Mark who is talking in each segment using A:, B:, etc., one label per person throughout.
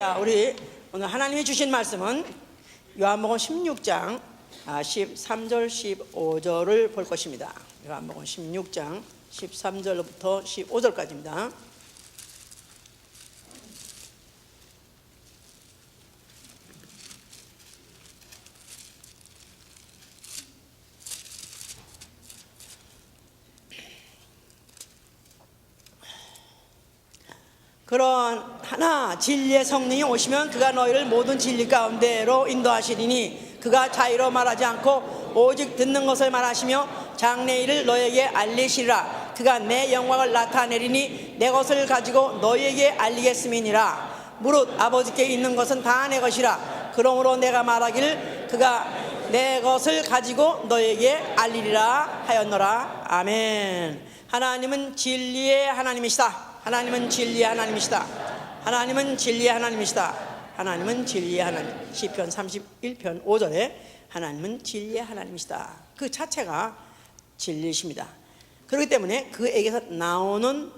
A: 자, 우리 오늘 하나님이 주신 말씀은 요한복음 16장 13절 15절을 볼 것입니다. 요한복음 16장 13절부터 15절까지입니다. 그러나 진리의 성령이 오시면 그가 너희를 모든 진리 가운데로 인도하시리니 그가 자의로 말하지 않고 오직 듣는 것을 말하시며 장래일을 너희에게 알리시리라. 그가 내 영광을 나타내리니 내 것을 가지고 너희에게 알리겠음이니라. 무릇 아버지께 있는 것은 다 내 것이라. 그러므로 내가 말하기를 그가 내 것을 가지고 너희에게 알리리라 하였노라. 아멘. 하나님은 진리의 하나님이시다. 하나님은 진리의 하나님이시다. 하나님은 진리의 하나님이시다. 하나님은 진리의 하나님. 시편 31편 5절에 하나님은 진리의 하나님이시다. 그 자체가 진리십니다. 그렇기 때문에 그에게서 나오는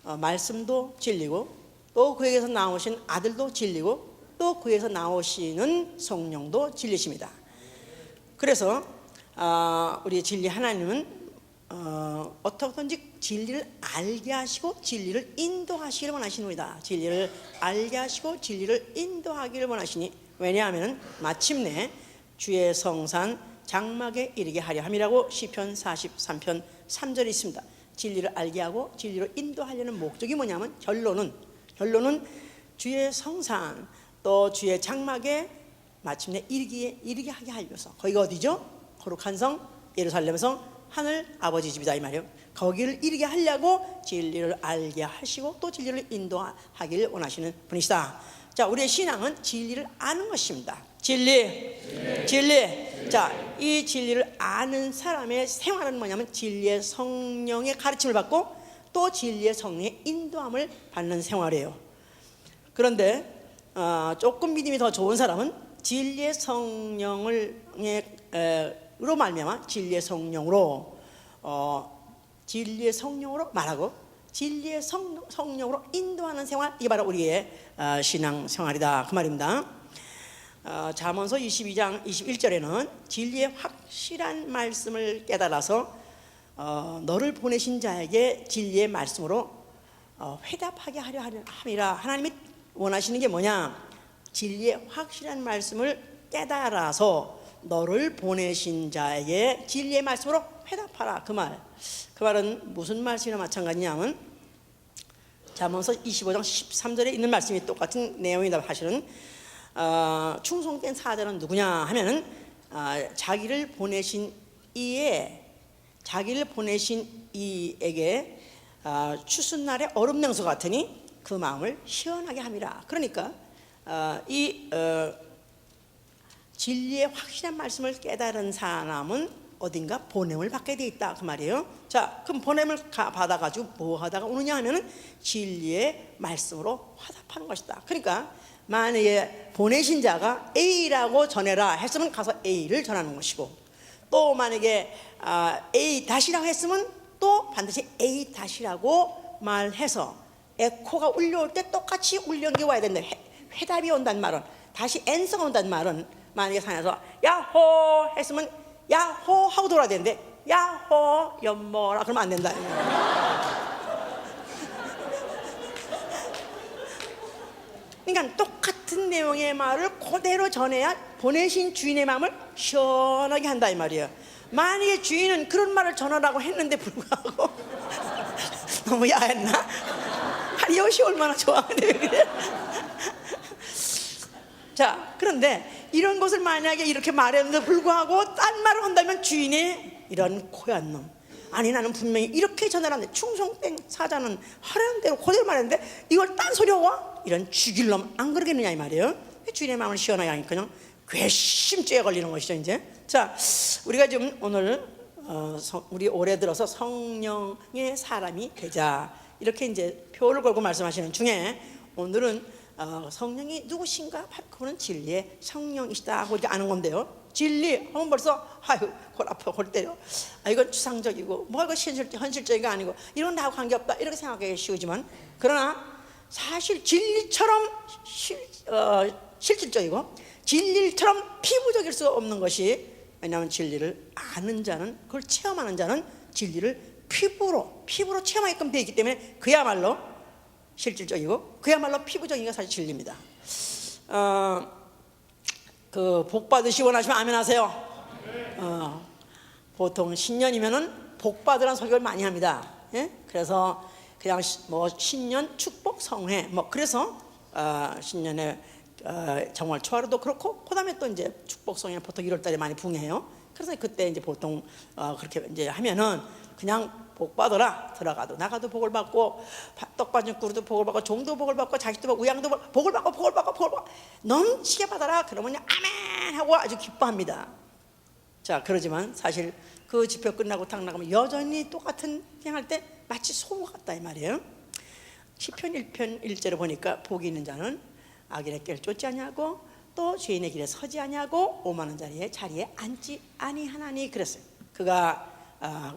A: 말씀도 진리고, 또 그에게서 나오신 아들도 진리고, 또 그에게서 나오시는 성령도 진리십니다. 그래서 우리 진리 하나님은 어떻든지 진리를 알게 하시고 진리를 인도하시기를 원하시는이다. 진리를 알게 하시고 진리를 인도하기를 원하시니, 왜냐하면 마침내 주의 성산 장막에 이르게 하려 함이라고 시편 43편 3절에 있습니다. 진리를 알게 하고 진리로 인도하려는 목적이 뭐냐면, 결론은 주의 성산 또 주의 장막에 마침내 이르게 하게 하기 위해서. 거기가 어디죠? 거룩한 성 예루살렘 성 하늘 아버지 집이다 이 말이에요. 거기를 이르게 하려고 진리를 알게 하시고 또 진리를 인도하기를 원하시는 분이시다. 자, 우리의 신앙은 진리를 아는 것입니다. 진리. 자, 이 진리를 아는 사람의 생활은 뭐냐면 진리의 성령의 가르침을 받고 또 진리의 성령의 인도함을 받는 생활이에요. 그런데 조금 믿음이 더 좋은 사람은 진리의 성령으로 말미암아 진리의 성령으로 말하고 진리의 성령으로 인도하는 생활, 이게 바로 우리의 신앙 생활이다 그 말입니다. 잠언서 22장 21절에는 진리의 확실한 말씀을 깨달아서 너를 보내신 자에게 진리의 말씀으로 회답하게 하려 함이라. 하나님이 원하시는 게 뭐냐? 진리의 확실한 말씀을 깨달아서 너를 보내신 자에게 진리의 말씀으로 회답하라. 그 말은 무슨 말씀이나 마찬가지냐면, 잠언서 25장 13절에 있는 말씀이 똑같은 내용이다. 사실은 충성된 사자는 누구냐 하면은 자기를 보내신 이에게 추수날의 얼음 냉수 같으니 그 마음을 시원하게 함이라. 그러니까 진리의 확실한 말씀을 깨달은 사람은 어딘가 보냄을 받게 돼 있다 그 말이에요. 자, 그럼 보냄을 받아가지고 뭐 하다가 오느냐 하면은 진리의 말씀으로 화답하는 것이다. 그러니까 만약에 보내신 자가 A라고 전해라 했으면 가서 A를 전하는 것이고, 또 만약에 A 다시라고 했으면 또 반드시 A 다시라고 말해서 에코가 울려올 때 똑같이 울려온 게 와야 된다. 회답이 온다는 말은, 다시 앤서가 온다는 말은, 만약에 산에서 야호 했으면 야호 하고 돌아야 되는데 야호 연모라 그러면 안 된다. 그러니까 똑같은 내용의 말을 그대로 전해야 보내신 주인의 마음을 시원하게 한다 이 말이에요. 만약에 주인은 그런 말을 전하라고 했는데 불구하고 너무 야했나? 아니 여시 얼마나 좋아하는데 왜 그래? 자, 그런데 이런 것을 만약에 이렇게 말했는데 불구하고 딴 말을 한다면 주인이 이런 고얀 놈, 아니 나는 분명히 이렇게 전해놨는데 충성된 사자는 하라는 대로 그대로 말했는데 이걸 딴 소리 하고 이런 죽일 놈 안 그러겠느냐 이 말이에요. 주인의 마음을 시원하게 하니까 그냥 괘씸죄에 걸리는 것이죠 이제. 자, 우리가 지금 오늘 우리 올해 들어서 성령의 사람이 되자 이렇게 이제 표를 걸고 말씀하시는 중에, 오늘은 성령이 누구신가? 그분은 진리의 성령이시다 하고 이렇게 아는 건데요. 진리 하면 벌써 아유 골 아파 골 때려, 이건 추상적이고 뭐 이거 현실적이가 아니고 이런 나하고 관계없다 이렇게 생각하기 쉬우지만, 그러나 사실 진리처럼 실질적이고 진리처럼 피부적일 수 없는 것이, 왜냐하면 진리를 아는 자는, 그걸 체험하는 자는 진리를 피부로 체험하게끔 되어 있기 때문에 그야말로 실질적이고 그야말로 피부적인 게 사실 진리입니다. 그 복 받으시 원하시면 아멘 하세요. 보통 신년이면은 복 받으라는 설교를 많이 합니다. 예? 그래서 그냥 뭐 신년 축복 성회 뭐 그래서 신년에 정월 초하루도 그렇고, 그다음에 또 이제 축복 성회 보통 1월달에 많이 붕해요. 그래서 그때 이제 보통 그렇게 이제 하면은 그냥 복 받으라, 들어가도 나가도 복을 받고, 떡 받은 꿀도 복을 받고, 종도 복을 받고, 자식도 복을, 우양도 복을 받고 넘치게 받아라. 그러면 아멘 하고 아주 기뻐합니다. 자, 그러지만 사실 그 집회 끝나고 탁 나가면 여전히 똑같은 행할 때 마치 소모 같다 이 말이에요. 시편 1편 1절에 보니까 복이 있는 자는 악인의 길을 쫓지 아니하고 또 죄인의 길에 서지 아니하고 오만한 자리에 앉지 아니하나니 그랬어요. 그가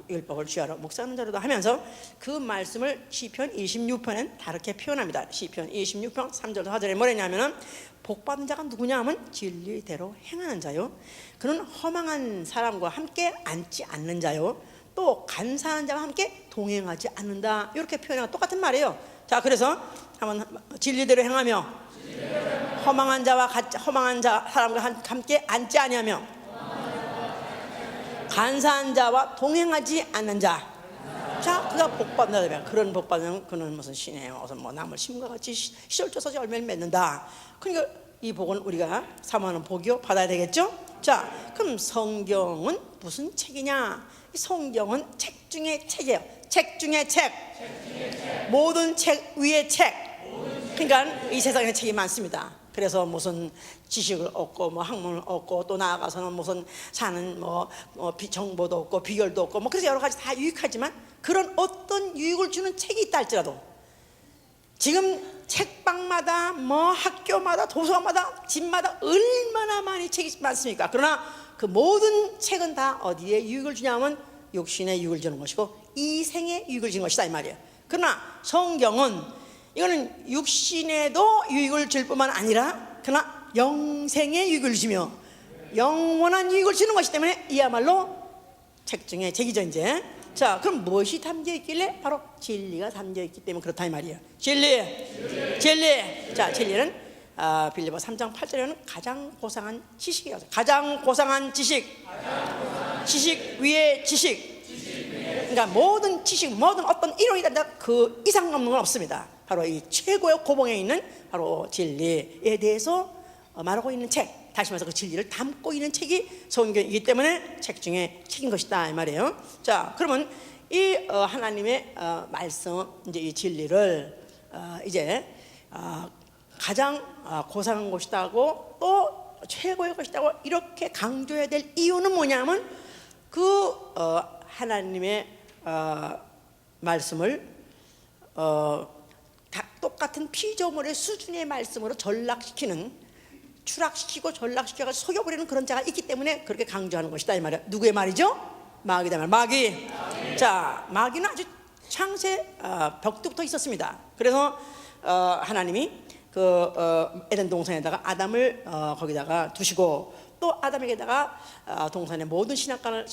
A: 율법을 취하러 묵상하는 자로도 하면서 그 말씀을 시편 26편엔 다르게 표현합니다. 시편 26편 3절 4절에 뭐랬냐면은 복받은 자가 누구냐 하면 진리대로 행하는 자요, 그는 허망한 사람과 함께 앉지 않는 자요, 또 간사한 자와 함께 동행하지 않는다. 이렇게 표현하고 똑같은 말이에요. 자, 그래서 한번 진리대로 행하며 허망한 사람과 함께 앉지 아니하며 간사한 자와 동행하지 않는 자. 자, 그가 복받는다. 그런 복받는 그는 무슨 신이에요. 무슨 뭐 나물 심과 같이 시절져서 열매를 맺는다. 그러니까 이 복은 우리가 사모하는 복이요, 받아야 되겠죠. 자, 그럼 성경은 무슨 책이냐? 성경은 책 중에 책이에요. 책 중에 책. 모든 책 위에 책. 그러니까 이 세상에 책이 많습니다. 그래서 무슨 지식을 얻고 뭐 학문을 얻고 또 나아가서는 무슨 사는 뭐 정보도 얻고 비결도 얻고 뭐 그래서 여러 가지 다 유익하지만, 그런 어떤 유익을 주는 책이 있다 할지라도 지금 책방마다 뭐 학교마다 도서관마다 집마다 얼마나 많이 책이 많습니까? 그러나 그 모든 책은 다 어디에 유익을 주냐면 육신에 유익을 주는 것이고 이생에 유익을 주는 것이다 이 말이에요. 그러나 성경은 이거는 육신에도 유익을 줄 뿐만 아니라 그러나 영생에 유익을 주며 영원한 유익을 주는 것이기 때문에 이야말로 책 중에 책이죠 이제. 자, 그럼 무엇이 담겨 있길래? 바로 진리가 담겨 있기 때문에 그렇다 이 말이에요. 진리. 자, 진리는 빌립보 3장 8절에는 가장 고상한 지식이라고 해요. 가장 고상한 지식. 지식 위에 지식. 그러니까 모든 지식, 모든 어떤 이론이다 그 이상 없는 건 없습니다. 바로 이 최고의 고봉에 있는 바로 진리에 대해서 말하고 있는 책, 다시 말해서 그 진리를 담고 있는 책이 성경이기 때문에 책 중에 책인 것이다 이 말이에요. 자, 그러면 이 하나님의 말씀, 이제 이 진리를 이제 가장 고상한 것이다고 또 최고의 것이다고 이렇게 강조해야 될 이유는 뭐냐면 그 하나님의 말씀을 똑같은 피조물의 수준의 말씀으로 추락시키고 전락시켜서 속여버리는 그런 자가 있기 때문에 그렇게 강조하는 것이다 이 말이야. 누구의 말이죠? 마귀다 말. 마귀. 자, 마귀는 아주 창세 벽두부터 있었습니다. 그래서 하나님이 그 에덴 동산에다가 아담을 거기다가 두시고 또 아담에게다가 동산의 모든 실과는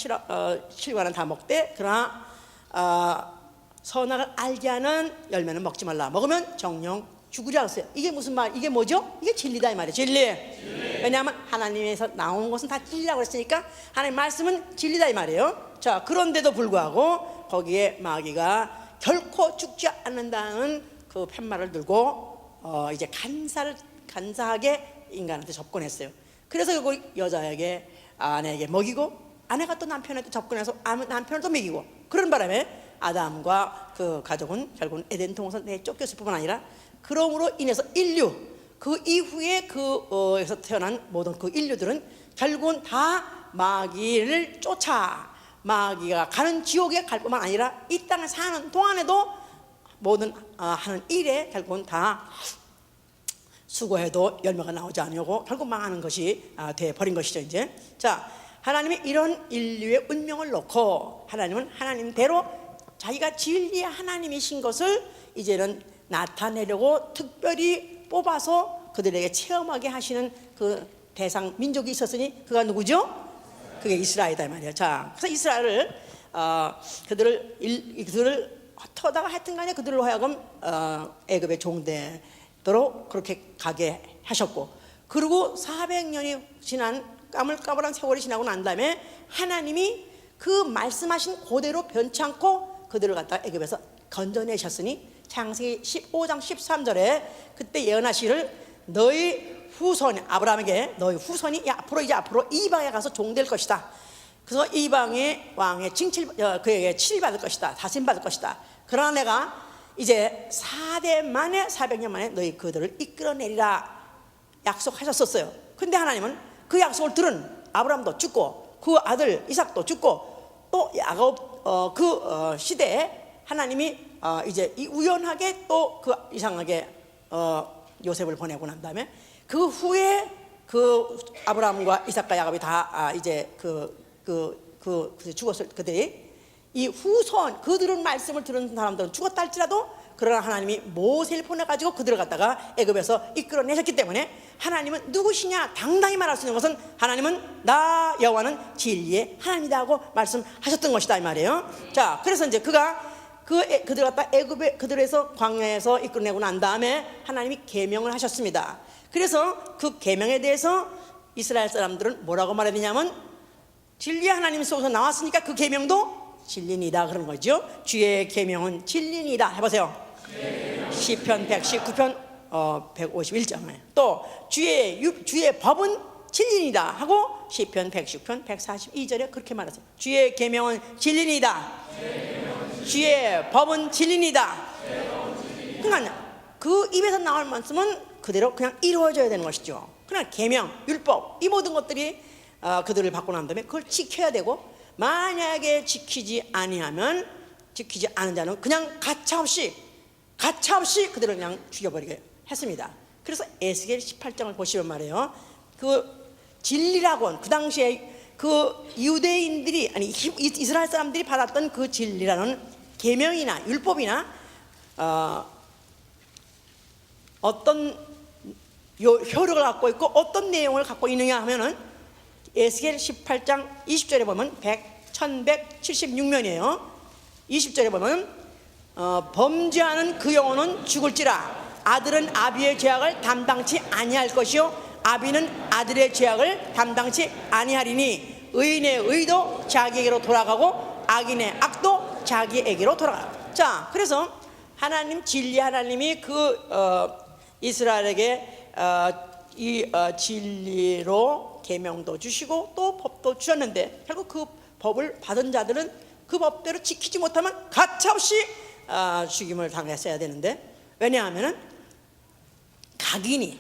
A: 다 먹되 그러나 선악을 알게 하는 열매는 먹지 말라. 먹으면 정령 죽으리라 했어요. 이게 무슨 말? 이게 뭐죠? 이게 진리다 이 말이에요. 진리. 왜냐하면 하나님에서 나온 것은 다 진리라고 했으니까 하나님 말씀은 진리다 이 말이에요. 자, 그런데도 불구하고 거기에 마귀가 결코 죽지 않는다는 그 팻말을 들고 이제 간사하게 인간한테 접근했어요. 그래서 결국 여자에게 아내에게 먹이고 아내가 또 남편한테 접근해서 남편을 또 먹이고, 그런 바람에 아담과 그 가족은 결국은 에덴 동산에 쫓겼을 뿐만 아니라 그러므로 인해서 인류, 그 이후에 그에서 태어난 모든 그 인류들은 결국은 다 마귀를 쫓아 마귀가 가는 지옥에 갈 뿐만 아니라 이 땅에 사는 동안에도 모든 하는 일에 결국은 다 수고해도 열매가 나오지 않으고 결국 망하는 것이 돼버린 것이죠 이제. 자, 하나님이 이런 인류의 운명을 놓고 하나님은 하나님대로 자기가 진리의 하나님이신 것을 이제는 나타내려고 특별히 뽑아서 그들에게 체험하게 하시는 그 대상 민족이 있었으니 그가 누구죠? 그게 이스라엘이다 말이에요. 자, 그래서 이스라엘을 그들을 어떠다가 하여튼간에 그들로 하여금 애굽의 종되도록 그렇게 가게 하셨고, 그리고 400년이 지난 까물까물한 세월이 지나고 난 다음에 하나님이 그 말씀하신 그대로 변치 않고 그들을 갖다 애굽에서 건져내셨으니 창세기 15장 13절에 그때 예언하시를 너희 후손 아브라함에게 너희 후손이 앞으로 이방에 가서 종될 것이다. 그래서 이방의 왕의 그에게 칭일받을 것이다. 다스림받을 것이다. 그러나 내가 이제 4대 만에 400년 만에 너희 그들을 이끌어내리라 약속하셨었어요. 근데 하나님은 그 약속을 들은 아브라함도 죽고 그 아들 이삭도 죽고 또 야곱 시대에 하나님이 이제 우연하게 또 그 이상하게 요셉을 보내고 난 다음에 그 후에 그 아브라함과 이삭과 야곱이 다 이제 죽었을 그들이 이 후손 그들은 말씀을 들은 사람들은 죽었다 할지라도 그러나 하나님이 모세를 보내가지고 그들을 갖다가 애굽에서 이끌어내셨기 때문에 하나님은 누구시냐 당당히 말할 수 있는 것은 하나님은 나 여호와는 진리의 하나님이다 하고 말씀하셨던 것이다 이 말이에요. 자, 그래서 이제 그들 갖다 그들에서 광야에서 이끌어내고 난 다음에 하나님이 계명을 하셨습니다. 그래서 그 계명에 대해서 이스라엘 사람들은 뭐라고 말해야 되냐면 진리의 하나님 속에서 나왔으니까 그 계명도 진리니다 그런 거죠. 주의 계명은 진리니다 해보세요. 시편 119편 151장 또 주의 법은 진리니다 하고 시편 110편 142절에 그렇게 말하세요. 주의 계명은 진리니다. 주의 법은 진리니다. 그러니까 그 입에서 나올 말씀은 그대로 그냥 이루어져야 되는 것이죠. 그러나 계명, 율법 이 모든 것들이 그들을 받고 난 다음에 그걸 지켜야 되고 만약에 지키지 않는 자는 그냥 가차없이 그들을 그냥 죽여버리게 했습니다. 그래서 에스겔 18장을 보시면 말이에요. 그 진리라고 그 당시에 그 유대인들이 아니 이스라엘 사람들이 받았던 그 진리라는 계명이나 율법이나 어떤 효력을 갖고 있고 어떤 내용을 갖고 있느냐 하면은 에스겔 18장 20절에 보면 1176면이에요 20절에 보면 범죄하는 그 영혼은 죽을지라 아들은 아비의 죄악을 담당치 아니할 것이요 아비는 아들의 죄악을 담당치 아니하리니 의인의 의도 자기에게로 돌아가고 악인의 악도 자기에게로 돌아가. 자, 그래서 하나님 진리 하나님이 이스라엘에게 이 진리로 계명도 주시고 또 법도 주셨는데 결국 그 법을 받은 자들은 그 법대로 지키지 못하면 가차없이 죽임을 당했어야 되는데 왜냐하면은 각인의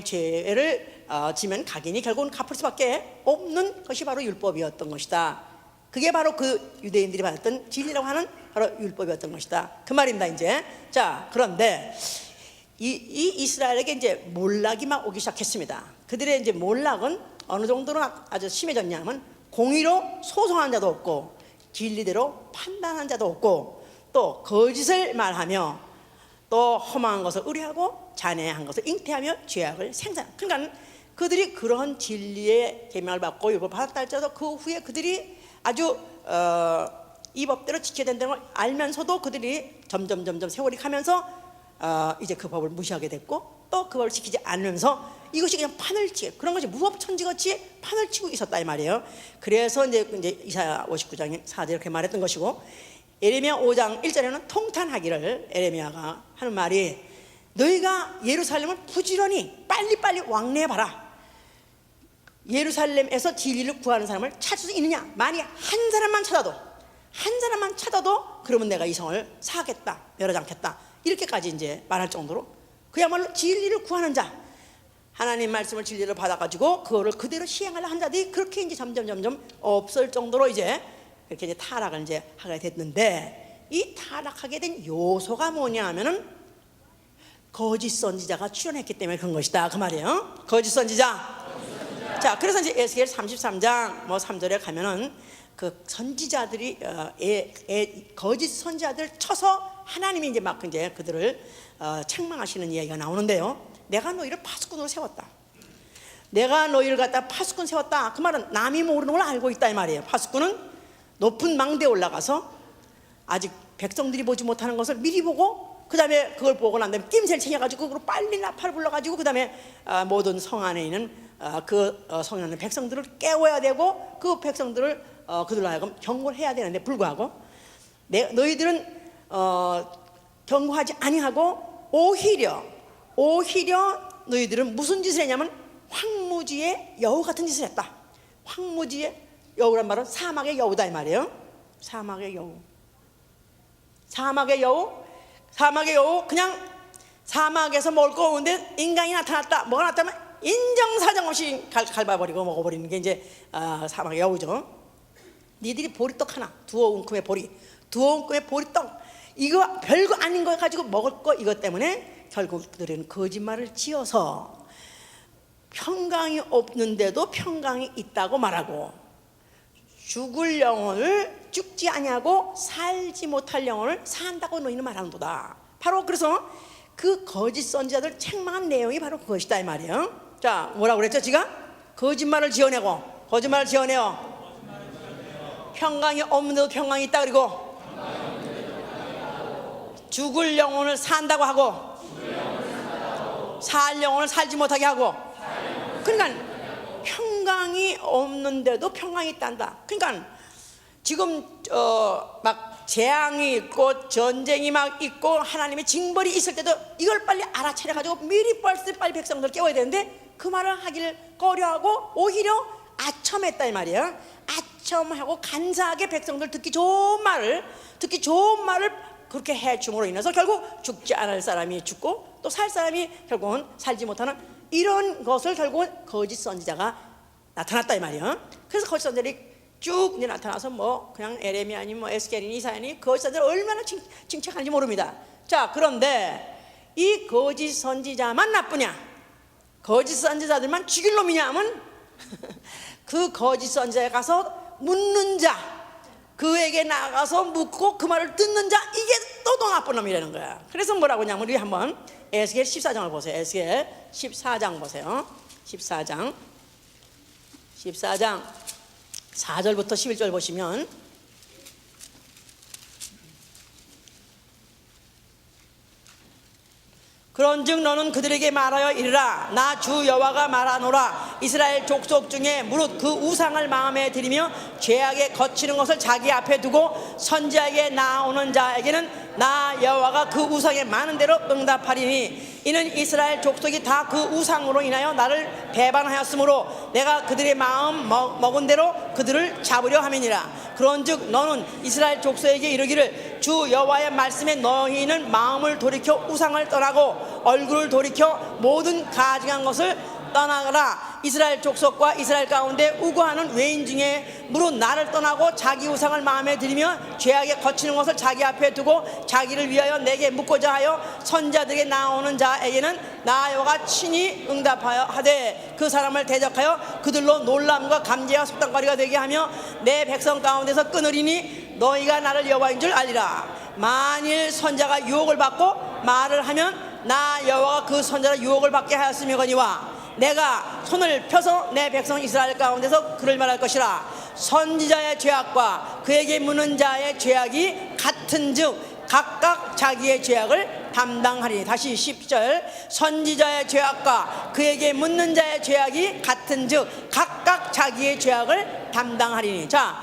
A: 죄를 지면 각인이 결국은 갚을 수밖에 없는 것이 바로 율법이었던 것이다. 그게 바로 그 유대인들이 받았던 진리라고 하는 바로 율법이었던 것이다. 그 말입니다. 이제 자 그런데 이 이스라엘에게 이제 몰락이 막 오기 시작했습니다. 그들의 이제 몰락은 어느 정도로 아주 심해졌냐면 공의로 소송한 자도 없고 진리대로 판단한 자도 없고 또 거짓을 말하며 또 험한 것을 의뢰하고 잔해한 것을 잉태하며 죄악을 생산. 그러니까 그들이 그런 진리의 계명을 받고 율법을 받았다 할지라도 그 후에 그들이 아주 이 법대로 지켜야 된다는 걸 알면서도 그들이 점점 세월이 가면서 이제 그 법을 무시하게 됐고 또 그 법을 지키지 않으면서 이것이 그냥 판을 치고 그런 것이 무법천지같이 판을 치고 있었다 이 말이에요. 그래서 이제 이사야 59장 4절 이렇게 말했던 것이고 에레미야 5장 1절에는 통탄하기를 에레미야가 하는 말이 너희가 예루살렘을 부지런히 빨리빨리 왕래해봐라. 예루살렘에서 진리를 구하는 사람을 찾을 수 있느냐? 만약 한 사람만 찾아도 그러면 내가 이 성을 사하겠다, 멸하지 않겠다. 이렇게까지 이제 말할 정도로 그야말로 진리를 구하는 자, 하나님 말씀을 진리를 받아가지고 그거를 그대로 시행하려 한 자들이 그렇게 이제 점점 없을 정도로 이제 이렇게 이제 타락을 이제 하게 됐는데 이 타락하게 된 요소가 뭐냐 하면은 거짓 선지자가 출현했기 때문에 그런 것이다 그 말이에요. 거짓 선지자. 자, 그래서 이제 에스겔 33장 3절에 가면은 그 선지자들이 거짓 선지자들 쳐서 하나님이 이제 막 이제 그들을 책망하시는 이야기가 나오는데요. 내가 너희를 파수꾼으로 세웠다. 내가 너희를 갖다 파수꾼 세웠다. 그 말은 남이 모르는 걸 알고 있다 이 말이에요. 파수꾼은 높은 망대에 올라가서 아직 백성들이 보지 못하는 것을 미리 보고 그 다음에 그걸 보고 난 다음에 낌새를 챙겨가지고 그걸 빨리 나팔을 불러가지고 그 다음에 모든 성 안에 있는 성 안에 있는 백성들을 깨워야 되고 그 백성들을 그들로 하여금 경고를 해야 되는데 불구하고 너희들은 경고하지 아니하고 오히려 너희들은 무슨 짓을 했냐면 황무지의 여우 같은 짓을 했다. 황무지의 여우란 말은 사막의 여우다 이 말이에요. 사막의 여우 그냥 사막에서 먹을 거 없는데 인간이 나타났다. 뭐가 나타나면 인정사정 없이 갈아버리고 먹어버리는 게 이제 사막의 여우죠. 니들이 보리떡 하나, 두어 웅큼의 보리떡 이거 별거 아닌 거 가지고 먹을 거 이것 때문에 결국 그들은 거짓말을 지어서 평강이 없는데도 평강이 있다고 말하고 죽을 영혼을 죽지 아니하고 살지 못할 영혼을 산다고 너희는 말하는도다. 바로 그래서 그 거짓 선지자들 책망한 내용이 바로 그것이다 이 말이에요. 자, 뭐라고 그랬죠? 지가 거짓말을 지어내요. 평강이 없는데도 평강이 있다. 그리고 죽을 영혼을 산다고 하고 살 영혼을 살지 못하게 하고. 그러니까 평강이 없는데도 평강이 있단다. 그러니까 지금 막 재앙이 있고 전쟁이 막 있고 하나님의 징벌이 있을 때도 이걸 빨리 알아차려가지고 미리 빨리 백성들 깨워야 되는데 그 말을 하길 꺼려하고 오히려 아첨했다 이 말이야. 아첨하고 간사하게 백성들 듣기 좋은 말을 그렇게 해줌으로 인해서 결국 죽지 않을 사람이 죽고 또 살 사람이 결국은 살지 못하는 이런 것을 결국은 거짓 선지자가 나타났다 이 말이야. 그래서 거짓 선지자들이 쭉 이제 나타나서 뭐 그냥 에레미야 아니면 뭐 에스겔이니 이사야니 거짓 선지자들 얼마나 칭찬하는지 모릅니다. 자, 그런데 이 거짓 선지자만 나쁘냐, 거짓 선지자들만 죽일 놈이냐 하면 그 거짓 선지자에 가서 묻는 자, 그에게 나가서 묻고 그 말을 듣는 자, 이게 또 나쁜 놈이라는 거야. 그래서 뭐라고 하냐면 우리 한번 에스겔 14장을 보세요. 에스겔 14장 보세요. 14장 4절부터 11절 보시면 그런즉 너는 그들에게 말하여 이르라. 나 주 여호와가 말하노라. 이스라엘 족속 중에 무릇 그 우상을 마음에 들이며 죄악에 거치는 것을 자기 앞에 두고 선지자에게 나오는 자에게는 나 여호와가 그 우상에 많은 대로 응답하리니 이는 이스라엘 족속이 다 그 우상으로 인하여 나를 배반하였으므로 내가 그들의 마음 먹은 대로 그들을 잡으려 함이니라. 그런즉 너는 이스라엘 족속에게 이르기를 주 여호와의 말씀에 너희는 마음을 돌이켜 우상을 떠나고 얼굴을 돌이켜 모든 가증한 것을 떠나거라. 이스라엘 족속과 이스라엘 가운데 우고하는 외인 중에 무릇 나를 떠나고 자기 우상을 마음에 들이며 죄악에 거치는 것을 자기 앞에 두고 자기를 위하여 내게 묻고자 하여 선지자들에게 나오는 자에게는 나 여호와가 친히 응답하여 하되 그 사람을 대적하여 그들로 놀람과 감제와 속담거리가 되게 하며 내 백성 가운데서 끊으리니 너희가 나를 여호와인 줄 알리라. 만일 선자가 유혹을 받고 말을 하면 나 여호와가 그 선자를 유혹을 받게 하였음이거니와 내가 손을 펴서 내 백성 이스라엘 가운데서 그를 말할 것이라. 선지자의 죄악과 그에게 묻는 자의 죄악이 같은즉 각각 자기의 죄악을 담당하리니. 다시 10절 선지자의 죄악과 그에게 묻는 자의 죄악이 같은즉 각각 자기의 죄악을 담당하리니. 자,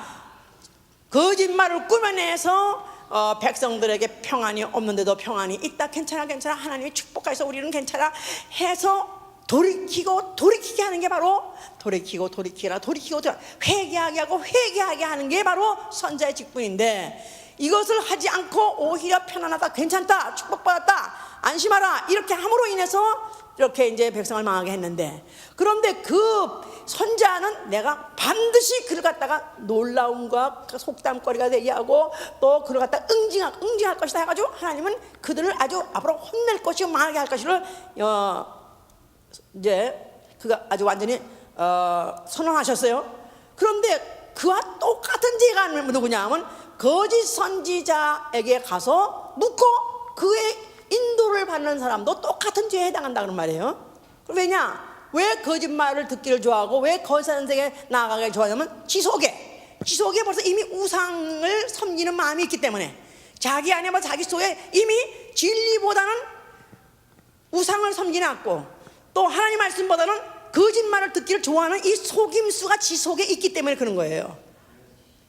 A: 거짓말을 꾸며내서 백성들에게 평안이 없는데도 평안이 있다. 괜찮아 하나님이 축복하셔서 우리는 괜찮아 해서 돌이키게 하는 게 바로 회개하게 하고 회개하게 하는 게 바로 선자의 직분인데 이것을 하지 않고 오히려 편안하다, 괜찮다, 축복받았다, 안심하라 이렇게 함으로 인해서 이렇게 이제 백성을 망하게 했는데 그런데 그 선자는 내가 반드시 그를 갖다가 놀라움과 속담거리가 되게 하고 또 그를 갖다가 응징할 것이다 해가지고 하나님은 그들을 아주 앞으로 혼낼 것이고 망하게 할 것을 이제 그가 아주 완전히 선언하셨어요. 그런데 그와 똑같은 죄가 누구냐 하면 거짓 선지자에게 가서 묻고 그의 인도를 받는 사람도 똑같은 죄에 해당한다 그런 말이에요. 왜냐? 왜 거짓말을 듣기를 좋아하고 왜 거짓 선생에게 나아가길 좋아하냐면 지속에 벌써 이미 우상을 섬기는 마음이 있기 때문에 자기 안에 자기 속에 이미 진리보다는 우상을 섬기는 않고 또 하나님 말씀보다는 거짓말을 듣기를 좋아하는 이 속임수가 지속에 있기 때문에 그런 거예요.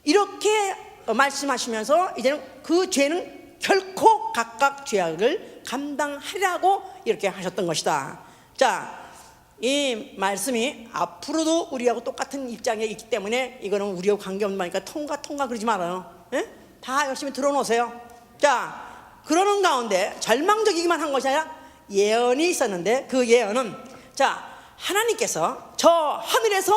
A: 이렇게 말씀하시면서 이제는 그 죄는 결코 각각 죄악을 감당하리라고 이렇게 하셨던 것이다. 자, 이 말씀이 앞으로도 우리하고 똑같은 입장에 있기 때문에 이거는 우리하고 관계없는 말이니까 통과 그러지 말아요. 예? 다 열심히 들어놓으세요. 자, 그러는 가운데 절망적이기만 한 것이 아니라 예언이 있었는데 그 예언은 자, 하나님께서 저 하늘에서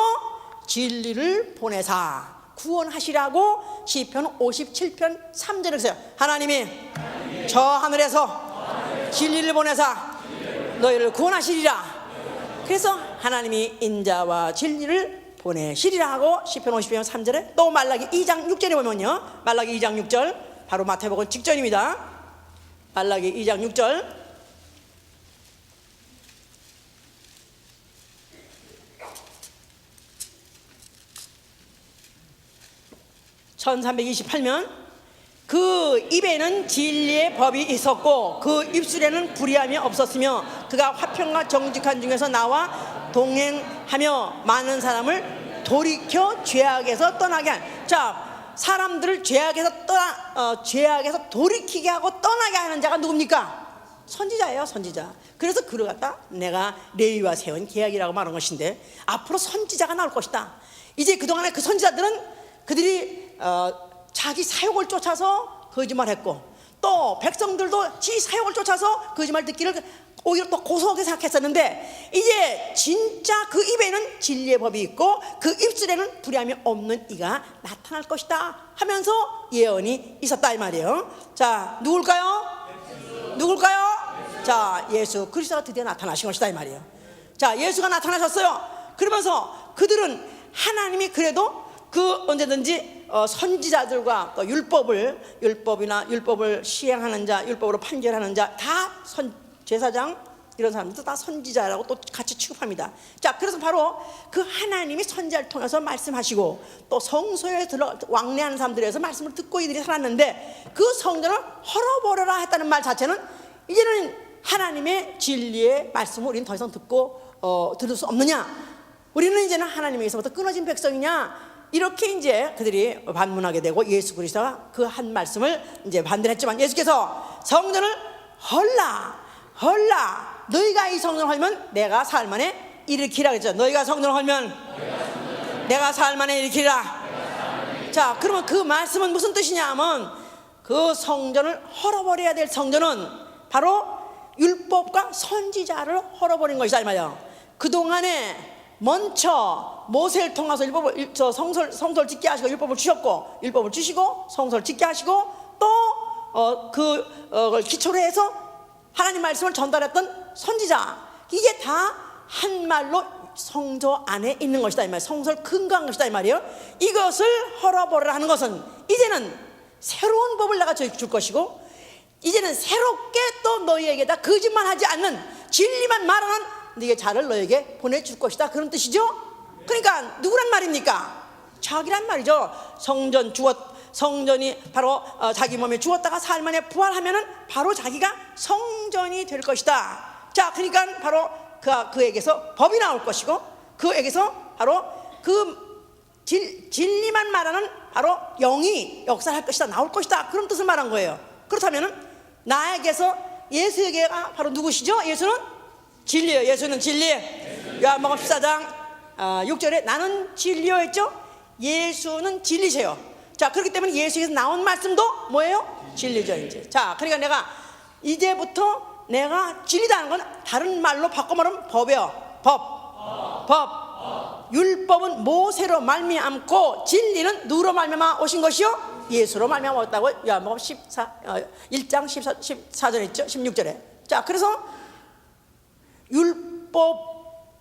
A: 진리를 보내사 구원하시라고 시편 57편 3절에 써요. 하나님이 저 하늘에서 진리를 보내사 너희를 구원하시리라. 그래서 하나님이 인자와 진리를 보내시리라 하고 시편 50편 3절에 또 말라기 2장 6절에 보면요, 말라기 2장 6절 바로 마태복음 직전입니다. 말라기 2장 6절 1328면 그 입에는 진리의 법이 있었고 그 입술에는 불의함이 없었으며 그가 화평과 정직한 중에서 나와 동행하며 많은 사람을 돌이켜 죄악에서 떠나게 한. 자, 사람들을 죄악에서 돌이키게 하고 떠나게 하는 자가 누굽니까? 선지자예요, 선지자. 그래서 그를 갖다 내가 레위와 세운 계약이라고 말한 것인데 앞으로 선지자가 나올 것이다. 이제 그동안에 그 선지자들은 그들이 자기 사욕을 쫓아서 거짓말했고 또 백성들도 지 사욕을 쫓아서 거짓말 듣기를 오히려 또 고소하게 생각했었는데 이제 진짜 그 입에는 진리의 법이 있고 그 입술에는 불의함이 없는 이가 나타날 것이다 하면서 예언이 있었다 이 말이에요. 자, 누굴까요? 자, 예수 그리스도가 드디어 나타나신 것이다 이 말이에요. 자, 예수가 나타나셨어요. 그러면서 그들은 하나님이 그래도 그 언제든지 선지자들과 또 율법을 시행하는 자, 율법으로 판결하는 자 다 제사장 이런 사람들도 다 선지자라고 또 같이 취급합니다. 자, 그래서 바로 그 하나님이 선지자를 통해서 말씀하시고 또 성소에 왕래하는 사람들에서 말씀을 듣고 이들이 살았는데 그 성전을 헐어버려라 했다는 말 자체는 이제는 하나님의 진리의 말씀을 우리는 더 이상 들을 수 없느냐, 우리는 이제는 하나님에게서부터 끊어진 백성이냐, 이렇게 이제 그들이 반문하게 되고 예수 그리스도가 그 한 말씀을 이제 반대했지만 예수께서 성전을 헐라 너희가 이 성전을 헐면 내가 사흘 만에 일으키라 그랬죠. 너희가 성전을 헐면 내가 사흘 만에 일으키라. 자, 그러면 그 말씀은 무슨 뜻이냐 하면 그 성전을 헐어버려야 될 성전은 바로 율법과 선지자를 헐어버린 것이다 이 말이에요. 그동안에 먼저 모세를 통해서 성소를 짓게 하시고 율법을 주셨고 율법을 주시고 성소를 짓게 하시고 또 그걸 기초로 해서 하나님 말씀을 전달했던 선지자, 이게 다 한 말로 성소 안에 있는 것이다 이 말이에요. 성소를 근거한 것이다 이 말이에요. 이것을 헐어버리라 하는 것은 이제는 새로운 법을 내가 줄 것이고 이제는 새롭게 또 너희에게다 거짓말하지 않는 진리만 말하는 네게 자를 너에게 보내줄 것이다, 그런 뜻이죠. 그러니까 누구란 말입니까? 자기란 말이죠. 성전이 바로 자기 몸에 죽었다가 사흘 만에 부활하면은 바로 자기가 성전이 될 것이다. 자, 그러니까 바로 그에게서 법이 나올 것이고 그에게서 바로 그 진리만 말하는 바로 영이 역사할 것이다, 나올 것이다, 그런 뜻을 말한 거예요. 그렇다면은 나에게서 예수에게가 바로 누구시죠? 예수는 진리예요. 예수는 진리. 요한복음 14장 6절에 나는 진리요 했죠. 예수는 진리세요. 자, 그렇기 때문에 예수에서 나온 말씀도 뭐예요? 진리죠 이제. 자, 그러니까 내가 이제부터 내가 진리다는 건 다른 말로 바꿔 말하면 법이에요. 법. 율법은 모세로 말미암고 진리는 누구로 말미암아 오신 것이요? 예수로 말미암아 왔다고 요한복음 1장 14절에 있죠. 16절에. 자, 그래서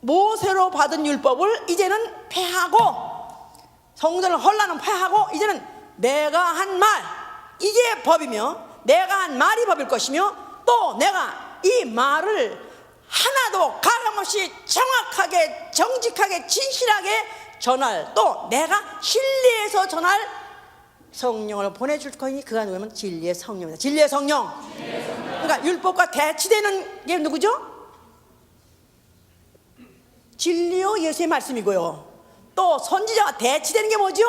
A: 모세로 받은 율법을 이제는 폐하고 성전을 헐라는 파하고 이제는 내가 한 말 이게 법이며 내가 한 말이 법일 것이며 또 내가 이 말을 하나도 가감없이 정확하게 정직하게 진실하게 전할 또 내가 진리에서 전할 성령을 보내줄 거니 그가 누구냐면 진리의 성령입니다. 진리의 성령. 그러니까 율법과 대치되는 게 누구죠? 진리요 예수의 말씀이고요. 또 선지자와 대치되는 게 뭐죠?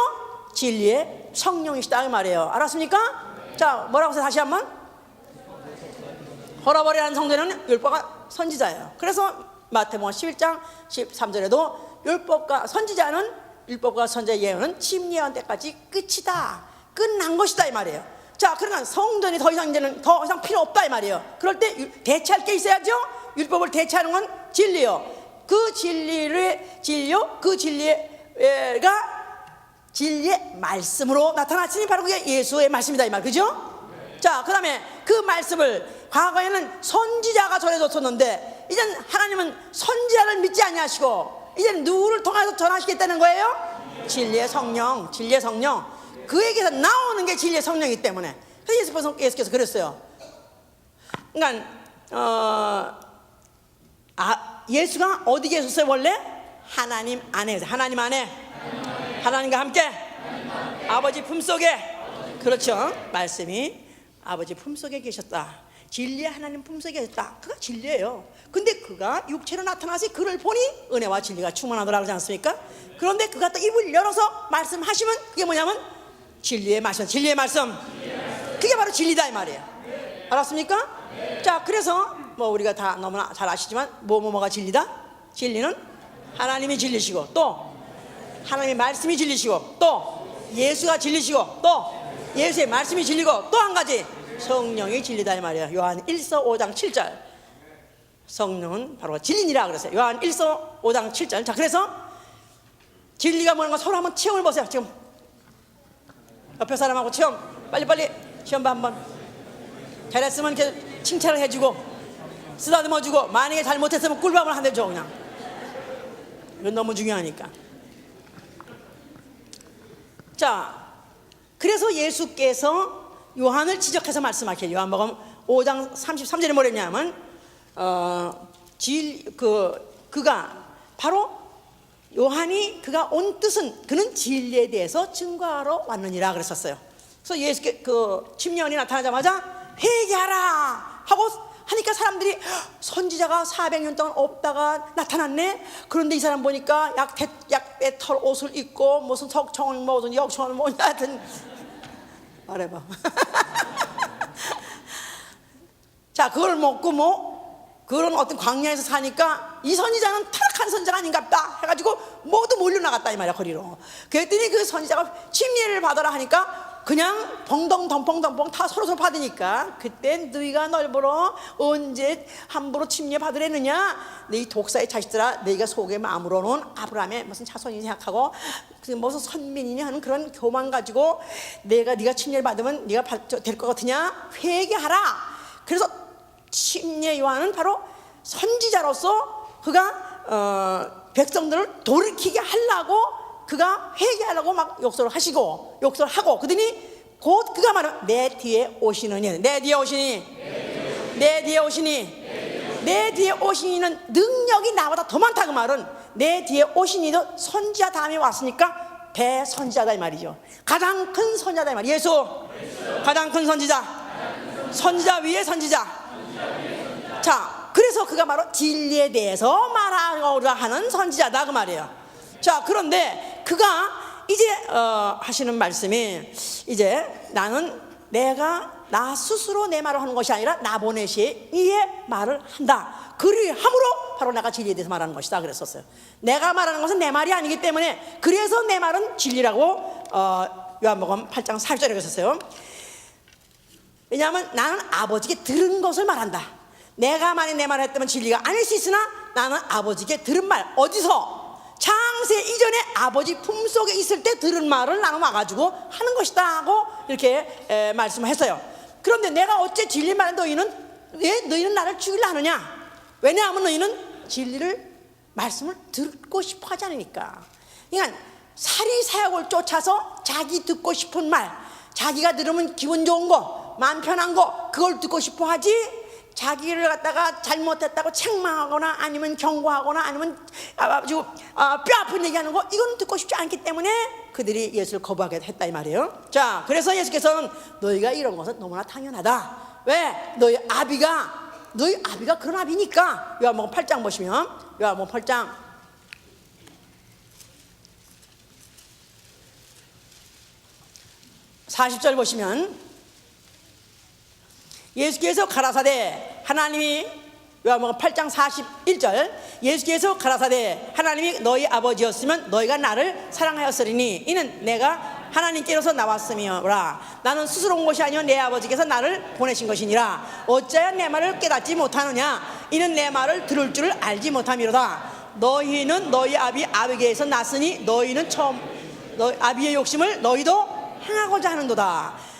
A: 진리의 성령이시다 이 말이에요. 알았습니까? 자, 뭐라고 해서 다시 한번 헐어버리라는 성전은 율법과 선지자예요. 그래서 마태복음 11장 13절에도 율법과 선지자는 율법과 선지자의 예언은 침례한 때까지 끝이다. 끝난 것이다 이 말이에요. 자, 그러니까 성전이 더 이상 이제는 더 이상 필요 없다 이 말이에요. 그럴 때 대체할 게 있어야죠. 율법을 대체하는 건 진리요. 그 진리를 진리요. 그 진리가 진리의 말씀으로 나타났으니 바로 그게 예수의 말씀이다 이 말, 그죠? 자, 그 다음에 그 말씀을 과거에는 선지자가 전해줬었는데 이제는 하나님은 선지자를 믿지 아니하시고 이제는 누구를 통해서 전하시겠다는 거예요? 진리의 성령, 진리의 성령. 그에게서 나오는 게 진리의 성령이기 때문에 그래서 예수께서 그랬어요. 그러니까 예수가 어디 계셨어요 원래? 하나님 안에. 하나님 안에. 하나님과 함께 아버지 품속에. 그렇죠. 말씀이 아버지 품속에 계셨다. 진리의 하나님 품속에 계셨다. 그가 진리예요. 근데 그가 육체로 나타나서 그를 보니 은혜와 진리가 충만하더라 그러지 않습니까? 그런데 그가 또 입을 열어서 말씀하시면 그게 뭐냐면 진리의 말씀. 진리의 말씀. 그게 바로 진리다 이 말이에요. 알았습니까? 자, 그래서 뭐 우리가 다 너무나 잘 아시지만 뭐가 진리다? 진리는 하나님이 진리시고 또 하나님의 말씀이 진리시고 또 예수가 진리시고 또 예수의 말씀이 진리고 또 한 가지 성령이 진리다 이 말이에요. 요한 1서 5장 7절. 성령은 바로 진리니라 그랬어요. 요한 1서 5장 7절. 자, 그래서 진리가 뭐는 거 서로 한번 체험을 보세요. 지금 옆에 사람하고 체험 빨리빨리 시험 봐 한번. 잘했으면 이렇게 칭찬을 해주고 쓰다듬어주고 만약에 잘못했으면 꿀밤을 한 대 줘 그냥. 이건 너무 중요하니까. 자, 그래서 예수께서 요한을 지적해서 말씀하시죠. 요한복음 5장 33절에 뭐랬냐면 그가 바로 요한이 그가 온 뜻은 그는 진리에 대해서 증거하러 왔느니라 그랬었어요. 그래서 예수께 그 침례원이 나타나자마자 회개하라 하고 하니까 사람들이 선지자가 400년 동안 없다가 나타났네. 그런데 이 사람 보니까 약배털 옷을 입고 무슨 석청을 뭐든 역청을 뭐든 하여튼 말해봐. 자, 그걸 먹고 뭐 그런 어떤 광야에서 사니까 이 선지자는 타락한 선지자가 아닌갑다 해가지고 모두 몰려나갔다 이 말이야 거리로. 그랬더니 그 선지자가 침례를 받아라 하니까 그냥 덩덩 다 서로 받으니까 그때 너희가 널보러 언제 함부로 침례 받으랬느냐. 너희 독사의 자식들아, 너희가 속에 마음으로는 아브라함의 무슨 자손이 생각하고 무슨 선민이냐 하는 그런 교만 가지고 네가 침례를 받으면 네가 될 것 같으냐. 회개하라. 그래서 침례 요한은 바로 선지자로서 그가 백성들을 돌이키게 하려고 그가 회개하려고 막 욕설을 하고 그러더니 곧 그가 말하면 내 뒤에 오시느니 내 뒤에 오시니는 능력이 나보다 더 많다. 그 말은 내 뒤에 오시니도 선지자 다음에 왔으니까 대선지자다 이 말이죠. 가장 큰 선지자다 이 말이에요. 예수 가장 큰 선지자 위에 선지자. 자, 그래서 그가 바로 진리에 대해서 말하고자 하는 선지자다 그 말이에요. 자, 그런데 그가 이제 하시는 말씀이 이제 나는 나 스스로 내 말을 하는 것이 아니라 나 보내신 이의 말을 한다. 그리함으로 바로 내가 진리에 대해서 말하는 것이다 그랬었어요. 내가 말하는 것은 내 말이 아니기 때문에 그래서 내 말은 진리라고 요한복음 8장 4절에 그랬었어요. 왜냐하면 나는 아버지께 들은 것을 말한다. 내가 만약 내 말을 했다면 진리가 아닐 수 있으나 나는 아버지께 들은 말, 어디서? 창세 이전에 아버지 품속에 있을 때 들은 말을 나는 와가지고 하는 것이다 하고 이렇게 말씀을 했어요. 그런데 내가 어째 진리 말에 왜 너희는 나를 죽이려 하느냐? 왜냐하면 너희는 진리를 말씀을 듣고 싶어 하지 않으니까. 그러니까 사리사욕을 쫓아서 자기 듣고 싶은 말, 자기가 들으면 기분 좋은 거, 마음 편한 거, 그걸 듣고 싶어 하지, 자기를 갖다가 잘못했다고 책망하거나 아니면 경고하거나 아니면 아주 뼈 아픈 얘기하는 거, 이거는 듣고 싶지 않기 때문에 그들이 예수를 거부하게 했다 이 말이에요. 자, 그래서 예수께서는 너희가 이런 것은 너무나 당연하다. 왜? 너희 아비가 그런 아비니까. 요한복음 8장 보시면, 요한복음 8장 40절 보시면, 예수께서 가라사대 하나님이, 요한복음 8장 41절, 예수께서 가라사대 하나님이 너희 아버지였으면 너희가 나를 사랑하였으리니 이는 내가 하나님께로서 나왔음이라. 나는 스스로 온 것이 아니요 내 아버지께서 나를 보내신 것이니라. 어찌하여 내 말을 깨닫지 못하느냐. 이는 내 말을 들을 줄을 알지 못함이로다. 너희는 너희 아비에게서 났으니 너희는 너희 아비의 욕심을 너희도 행하고자 하는도다.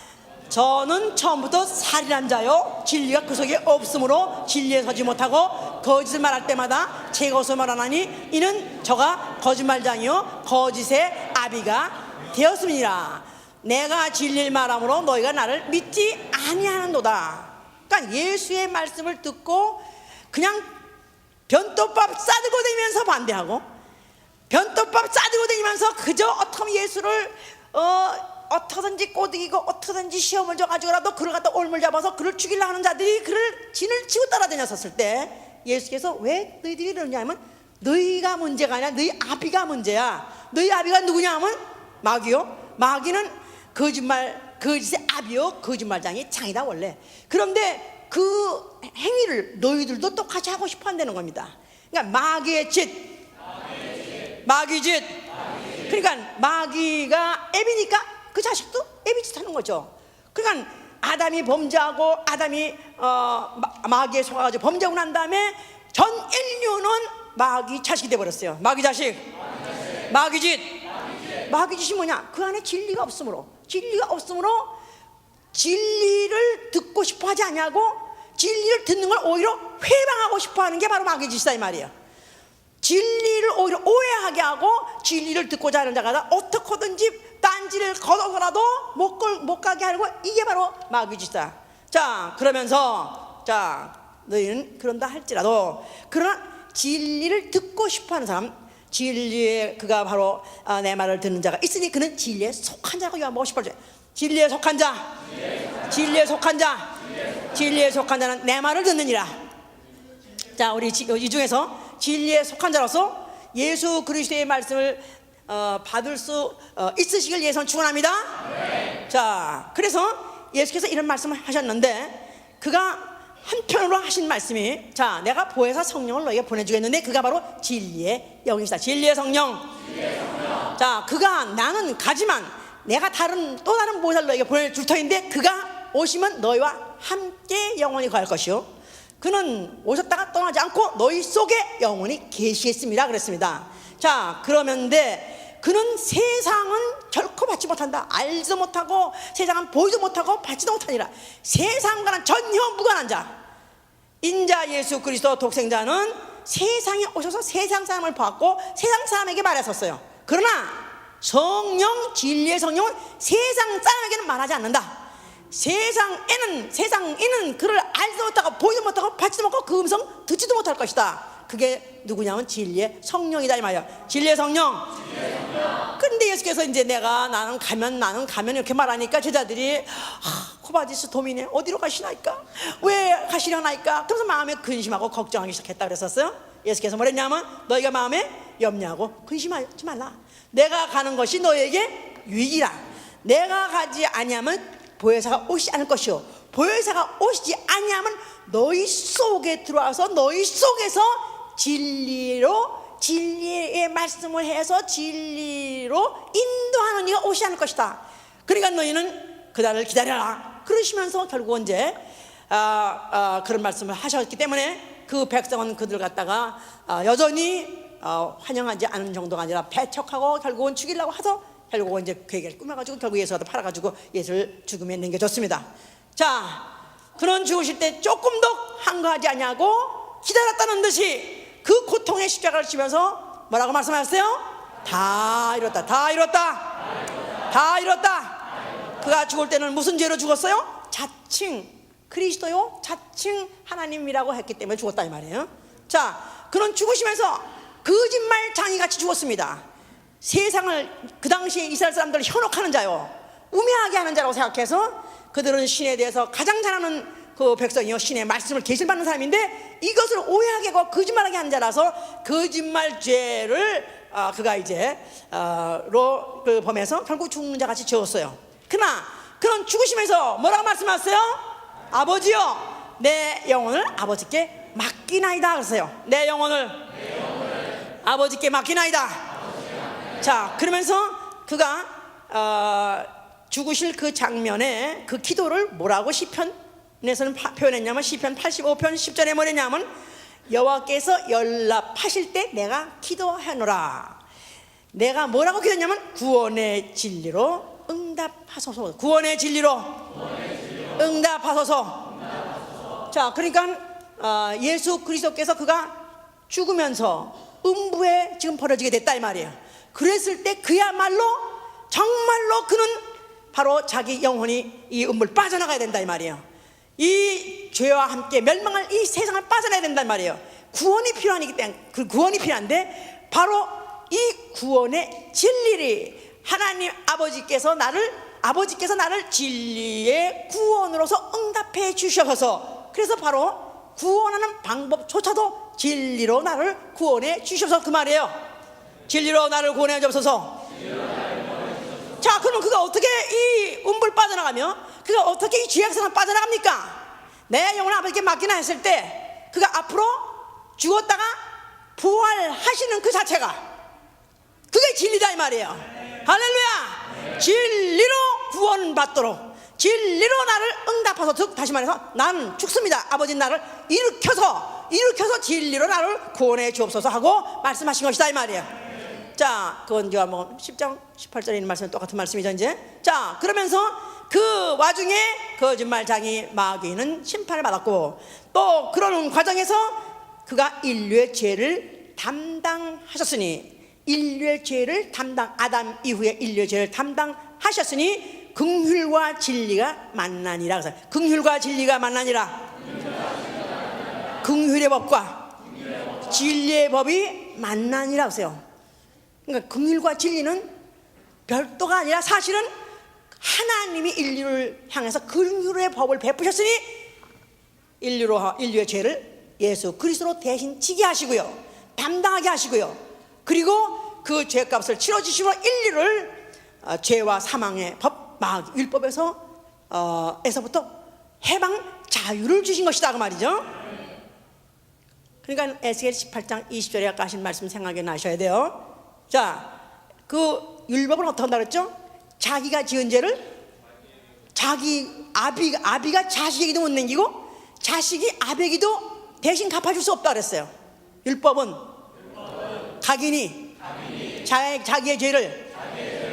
A: 저는 처음부터 살인한 자요 진리가 그 속에 없으므로 진리에 서지 못하고 거짓을 말할 때마다 제 것을 말하나니 이는 저가 거짓말장이요 거짓의 아비가 되었음이니라. 내가 진리를 말함으로 너희가 나를 믿지 아니하는도다. 그러니까 예수의 말씀을 듣고 그냥 변또밥 싸들고 다니면서 반대하고, 변또밥 싸들고 다니면서 그저 어떻게 예수를 어떻게든지 꼬드기고 어떻게든지 시험을 줘가지고라도 그를 갖다 올물 잡아서 그를 죽이려고 하는 자들이 그를 진을 치고 따라다녔었을 때 예수께서 왜 너희들이 이러냐면, 너희가 문제가 아니라 너희 아비가 문제야. 너희 아비가 누구냐 하면 마귀요. 마귀는 거짓의 아비요 거짓말장이 장이다 원래. 그런데 그 행위를 너희들도 똑같이 하고 싶어 한다는 겁니다. 그러니까 마귀의 짓, 마귀 짓. 그러니까 마귀가 애비니까 그 자식도 애비짓 하는 거죠. 그러니까 아담이 범죄하고 아담이 마귀에 속아가지고 범죄하고 난 다음에 전 인류는 마귀 자식이 돼버렸어요. 마귀 자식, 마귀 짓. 마귀 짓이 뭐냐? 그 안에 진리가 없으므로 진리를 듣고 싶어 하지 않냐고, 진리를 듣는 걸 오히려 회방하고 싶어 하는 게 바로 마귀 짓이다 이 말이에요. 진리를 오히려 오해하게 하고 진리를 듣고자 하는 자가 어떻게든지 딴지를 걷어서라도 못 가게 하는 거, 이게 바로 마귀짓이다. 자, 그러면서 자, 너희는 그런다 할지라도 그러나 진리를 듣고 싶어하는 사람, 진리에 그가 바로 내 말을 듣는 자가 있으니 그는 진리에 속한 자라고 요한복음 18절. 진리에 속한 자, 진리에 속한 자, 진리에 속한 자는 내 말을 듣느니라. 자, 우리 이 중에서 진리에 속한 자로서 예수 그리스도의 말씀을 받을 수 있으시길 예선 축원합니다. 자, 그래서 예수께서 이런 말씀을 하셨는데, 그가 한편으로 하신 말씀이, 자, 내가 보혜사 성령을 너에게 보내주겠는데 그가 바로 진리의 영이시다. 진리의 성령. 자, 그가 나는 가지만 내가 또 다른 보혜사를 너에게 보내줄 터인데 그가 오시면 너희와 함께 영원히 거할 것이요 그는 오셨다가 떠나지 않고 너희 속에 영원히 계시겠습니다 그랬습니다. 자, 그러면데 그는 세상은 결코 받지 못한다. 알지도 못하고 세상은 보지도 못하고 받지도 못하니라. 세상과는 전혀 무관한 자, 인자 예수 그리스도 독생자는 세상에 오셔서 세상 사람을 받고 세상 사람에게 말했었어요. 그러나 성령, 진리의 성령은 세상 사람에게는 말하지 않는다. 세상에는 그를 알지도 못하고 보지도 못하고 받지도 못하고 그 음성 듣지도 못할 것이다. 그게 누구냐면 진리의 성령이다 이 말이야. 진리의 성령. 그런데 예수께서 이제 나는 가면 이렇게 말하니까 제자들이 코바디스 도미네 어디로 가시나이까? 왜 가시려나이까? 그래서 마음에 근심하고 걱정하기 시작했다 그랬었어요. 예수께서 뭐랬냐면 너희가 마음에 염려하고 근심하지 말라. 내가 가는 것이 너희에게 유익이라. 내가 가지 아니하면 보혜사가 오시지 않을 것이요 보혜사가 오시지 아니하면 너희 속에 들어와서 너희 속에서 진리의 말씀을 해서 진리로 인도하는 이가 오시지 않을 것이다. 그러니까 너희는 그날을 기다려라. 그러시면서 결국 이제 그런 말씀을 하셨기 때문에 그 백성은 그들 갖다가 여전히 환영하지 않은 정도가 아니라 배척하고 결국은 죽이려고 하서 결국은 이제 괴계를 꾸며가지고 결국 예수가 팔아가지고 예수를 죽음에 넘겨줬습니다. 자, 그런 죽으실 때 조금 더 한가하지 않냐고 기다렸다는 듯이 그 고통의 십자가를 지면서 뭐라고 말씀하셨어요? 다 이뤘다. 다 이뤘다. 다 이뤘다. 그가 죽을 때는 무슨 죄로 죽었어요? 자칭 그리스도요, 자칭 하나님이라고 했기 때문에 죽었다 이 말이에요. 자, 그는 죽으시면서 거짓말 장이같이 죽었습니다. 세상을, 그 당시에 이스라엘 사람들을 현혹하는 자요, 우매하게 하는 자라고 생각해서 그들은 신에 대해서 가장 잘하는 그 백성이요, 신의 말씀을 계시를 받는 사람인데 이것을 오해하게 하고 거짓말하게 하는 자라서 거짓말 죄를 그가 이제 그 범해서 결국 죽는 자같이 지었어요. 그러나 그는 죽으시면서 뭐라고 말씀하셨어요? 아버지요, 내 영혼을 아버지께 맡기나이다 그랬어요. 내 영혼을 아버지께 맡기나이다. 자, 그러면서 그가 죽으실 그 장면에 그 기도를 뭐라고 시편에서는 표현했냐면, 시편 85편 10절에 뭐랬냐면, 여호와께서 연락하실 때 내가 기도하노라. 내가 뭐라고 기도했냐면 구원의 진리로 응답하소서. 구원의 진리로 응답하소서. 자, 그러니까 예수 그리스도께서 그가 죽으면서 음부에 지금 버려지게 됐다 이 말이에요. 그랬을 때 그야말로 정말로 그는 바로 자기 영혼이 이 음부를 빠져나가야 된다 이 말이에요. 이 죄와 함께 멸망할 이 세상을 빠져나가야 된단 말이에요. 구원이 필요하기 때문에, 그 구원이 필요한데 바로 이 구원의 진리를 하나님 아버지께서 나를 진리의 구원으로서 응답해 주셔서, 그래서 바로 구원하는 방법조차도 진리로 나를 구원해 주셔서 그 말이에요. 진리로 나를 구원해 주옵소서. 자, 그럼 그가 어떻게 이 음부를 빠져나가며 그가 어떻게 이 죄악성을 빠져나갑니까? 내 영혼을 아버지께 맡기나 했을 때 그가 앞으로 죽었다가 부활하시는 그 자체가 그게 진리다 이 말이에요. 할렐루야. 진리로 구원받도록, 진리로 나를 응답하소. 즉 다시 말해서 나는 죽습니다. 아버지는 나를 일으켜서 진리로 나를 구원해 주옵소서 하고 말씀하신 것이다 이 말이에요. 자, 그건 이제 뭐 10장 18절에 있는 말씀 똑같은 말씀이죠 이제. 자, 그러면서 그 와중에 거짓말장이 마귀는 심판을 받았고, 또 그러는 과정에서 그가 인류의 죄를 담당하셨으니, 아담 이후에 인류의 죄를 담당하셨으니 긍휼과 진리가 만나니라. 그래서 긍휼과 진리가 만나니라. 긍휼의 법과 진리의 법이 만나니라 하세요. 그러니까 긍휼과 진리는 별도가 아니라 사실은 하나님이 인류를 향해서 긍휼의 법을 베푸셨으니 인류의 죄를 예수 그리스도로 대신 지게 하시고요, 담당하게 하시고요, 그리고 그 죄값을 치러주시고 인류를 죄와 사망의 법, 마귀 율법에서 에서부터 해방 자유를 주신 것이다 그 말이죠. 그러니까 에스겔 18장 20절에 아까 하신 말씀 생각해 나셔야 돼요. 자, 그 율법은 어떻게 한다 그랬죠? 자기가 지은 죄를 자기 아비가 자식에게도 못 남기고 자식이 아베에게도 대신 갚아줄 수 없다 그랬어요. 율법은 각인이 자기의 죄를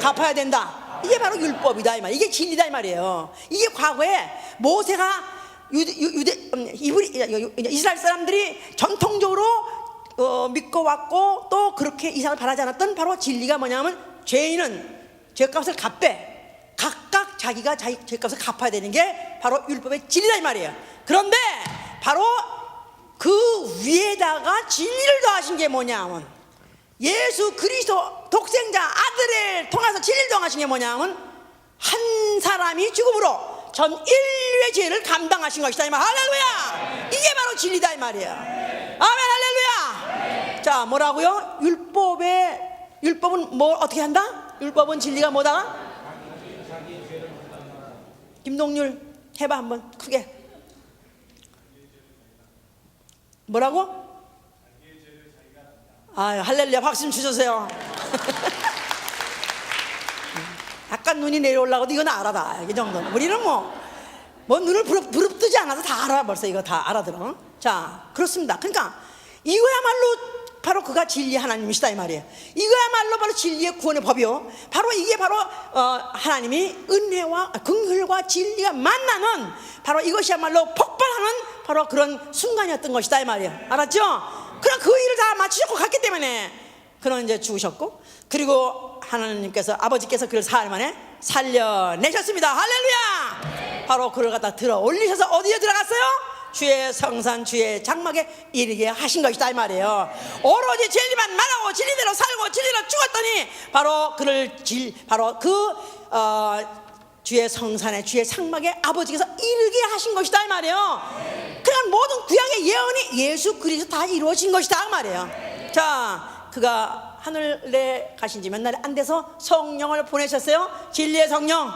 A: 갚아야 된다. 이게 바로 율법이다 이 말. 이게 진리다 이 말이에요. 이게 과거에 모세가 이스라엘 사람들이 전통적으로 믿고 왔고 또 그렇게 이상을 바라지 않았던 바로 진리가 뭐냐면, 죄인은 죄값을 갚되 각각 자기가 자기 죄값을 갚아야 되는 게 바로 율법의 진리다 이 말이에요. 그런데 바로 그 위에다가 진리를 더하신 게 뭐냐면, 예수 그리스도 독생자 아들을 통해서 진리를 더하신 게 뭐냐면, 한 사람이 죽음으로 전 인류의 죄를 감당하신 것이다 이 말. 할렐루야. 이게 바로 진리다 이 말이에요. 아멘. 할렐루야. 자, 뭐라고요? 율법은 뭐 어떻게 한다? 율법은 진리가 뭐다? 김동률 해봐 한번 크게. 뭐라고? 아유, 할렐루야. 박수 좀 주세요. 약간 눈이 내려올라고도 이건 알아다 이 정도는. 우리는 뭐 눈을 부릅뜨지 않아도 다 알아. 벌써 이거 다 알아들어. 자, 그렇습니다. 그러니까 이거야말로 바로 그가 진리 하나님이시다 이 말이에요. 이거야말로 바로 진리의 구원의 법이요, 바로 이게 바로 하나님이 은혜와 긍휼과 진리가 만나는 바로 이것이야말로 폭발하는 바로 그런 순간이었던 것이다 이 말이에요. 알았죠? 그럼 그 일을 다 마치셨고 갔기 때문에 그는 이제 죽으셨고, 그리고 하나님께서, 아버지께서 그를 사흘 만에 살려내셨습니다. 할렐루야. 바로 그를 갖다 들어 올리셔서 어디에 들어갔어요? 주의 성산, 주의 장막에 이르게 하신 것이다 이 말이에요. 오로지 진리만 말하고 진리대로 살고 진리로 죽었더니 바로 그를 바로 주의 성산에, 주의 장막에 아버지께서 이르게 하신 것이다 이 말이에요. 그러니까 모든 구약의 예언이 예수 그리스도 다 이루어진 것이다 이 말이에요. 자, 그가 하늘에 가신 지 몇 날이 안 돼서 성령을 보내셨어요. 진리의 성령,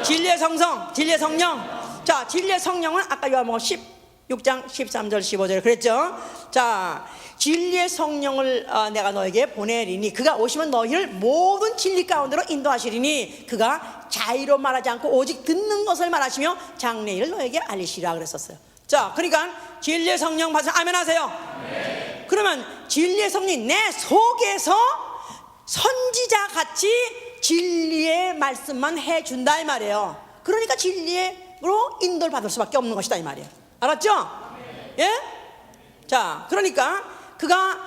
A: 진리의 성성, 진리의 성령. 자, 진리의 성령은 아까 요한복음 16장 13절 15절 그랬죠. 자, 진리의 성령을 내가 너에게 보내리니 그가 오시면 너희를 모든 진리 가운데로 인도하시리니 그가 자의로 말하지 않고 오직 듣는 것을 말하시며 장래일을 너에게 알리시라 그랬었어요. 자, 그러니까 진리의 성령 받으면 아멘 하세요. 네. 그러면 진리의 성령이 내 속에서 선지자 같이 진리의 말씀만 해준다 이 말이에요. 그러니까 진리로 인도를 받을 수밖에 없는 것이다 이 말이에요. 알았죠? 네. 예? 자, 그러니까 그가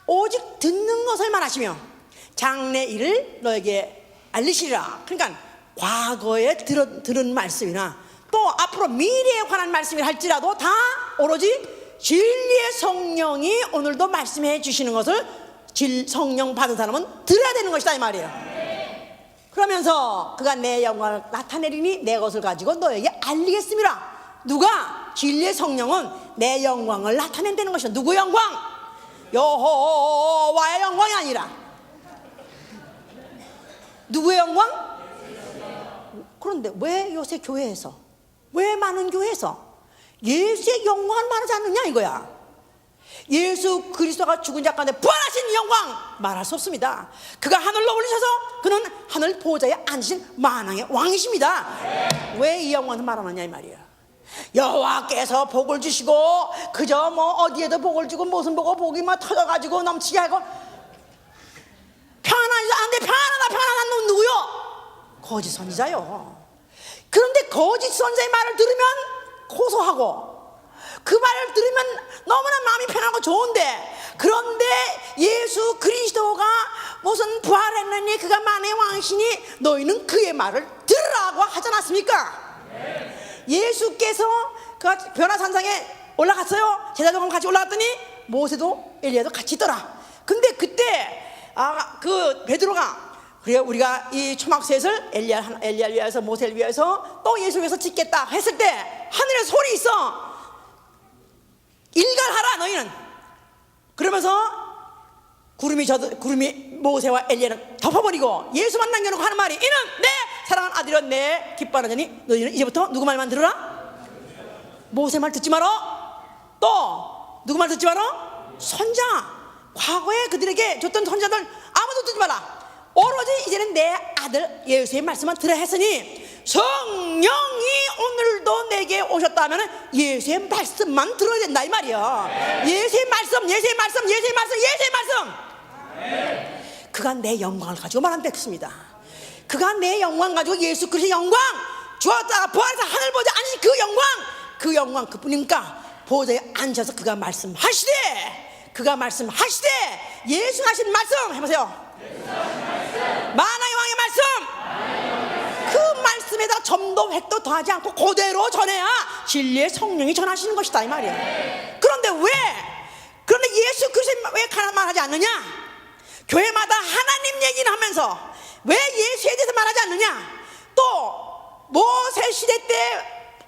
A: 오직 듣는 것을 말하시며 장래일을 너에게 알리시리라. 그러니까 과거에 들은 말씀이나 또 앞으로 미래에 관한 말씀을 할지라도 다 오로지 진리의 성령이 오늘도 말씀해 주시는 것을 성령 받은 사람은 들어야 되는 것이다 이 말이에요. 그러면서 그가 내 영광을 나타내리니 내 것을 가지고 너에게 알리겠습니다. 누가? 진리의 성령은 내 영광을 나타낸다는 것이다. 누구 영광? 여호와의 영광이 아니라 누구의 영광? 그런데 왜 요새 교회에서, 왜 많은 교회에서 예수의 영광을 말하지 않느냐 이거야. 예수 그리스도가 죽은 자 가운데 부활하신 영광 말할 수 없습니다. 그가 하늘로 올리셔서 그는 하늘 보좌에 앉으신 만왕의 왕이십니다. 왜 이 영광을 말하느냐 이 말이야. 여호와께서 복을 주시고 그저 뭐 어디에도 복을 주고 무슨 복을 복이 막 터져가지고 넘치게 하고 평안하지 않는데 평안한 놈 누구요? 거짓 선지자요. 그런데 거짓 선지자의 말을 들으면 고소하고 그 말을 들으면 너무나 마음이 편하고 좋은데, 그런데 예수 그리스도가 무슨 부활했느니 그가 만의 왕이시니 너희는 그의 말을 들으라고 하지 않았습니까? 예수께서 그 변화산상에 올라갔어요. 제자들과 같이 올라갔더니 모세도 엘리야도 같이 있더라. 근데 그때 그 베드로가 그래 우리가 이 초막셋을 엘리야를 위해서 모세를 위해서 또 예수를 위해서 짓겠다 했을 때 하늘에 소리 있어. 일갈하라 너희는. 그러면서 구름이 모세와 엘리야를 덮어버리고 예수만 남겨놓고 하는 말이, 이는 내 사랑하는 아들이여 내 기뻐하는 자니 너희는 이제부터 누구 말만 들으라? 모세 말 듣지 마라. 또 누구 말 듣지 마라? 선자. 과거에 그들에게 줬던 선자들 아무도 듣지 마라. 오로지 이제는 내 아들 예수의 말씀만 들어야 했으니 성령이 오늘도 내게 오셨다면 예수의 말씀만 들어야 된다 이 말이야. 예수의 말씀. 그가 내 영광을 가지고 말한댔습니다. 그가 내 영광 가지고 예수 그리스도의 영광, 주었다가 부활해서 하늘 보좌 아니 그 영광 그뿐입니까? 보좌에 앉아서 그가 말씀하시되 예수 하신 말씀 해보세요. 만왕의 왕의 말씀. 그 말씀에다 점도 획도 더하지 않고 그대로 전해야 진리의 성령이 전하시는 것이다 이 말이야. 그런데 예수 그리스도 왜 말하지 않느냐? 교회마다 하나님 얘기는 하면서 왜 예수에 대해서 말하지 않느냐? 또 모세 시대 때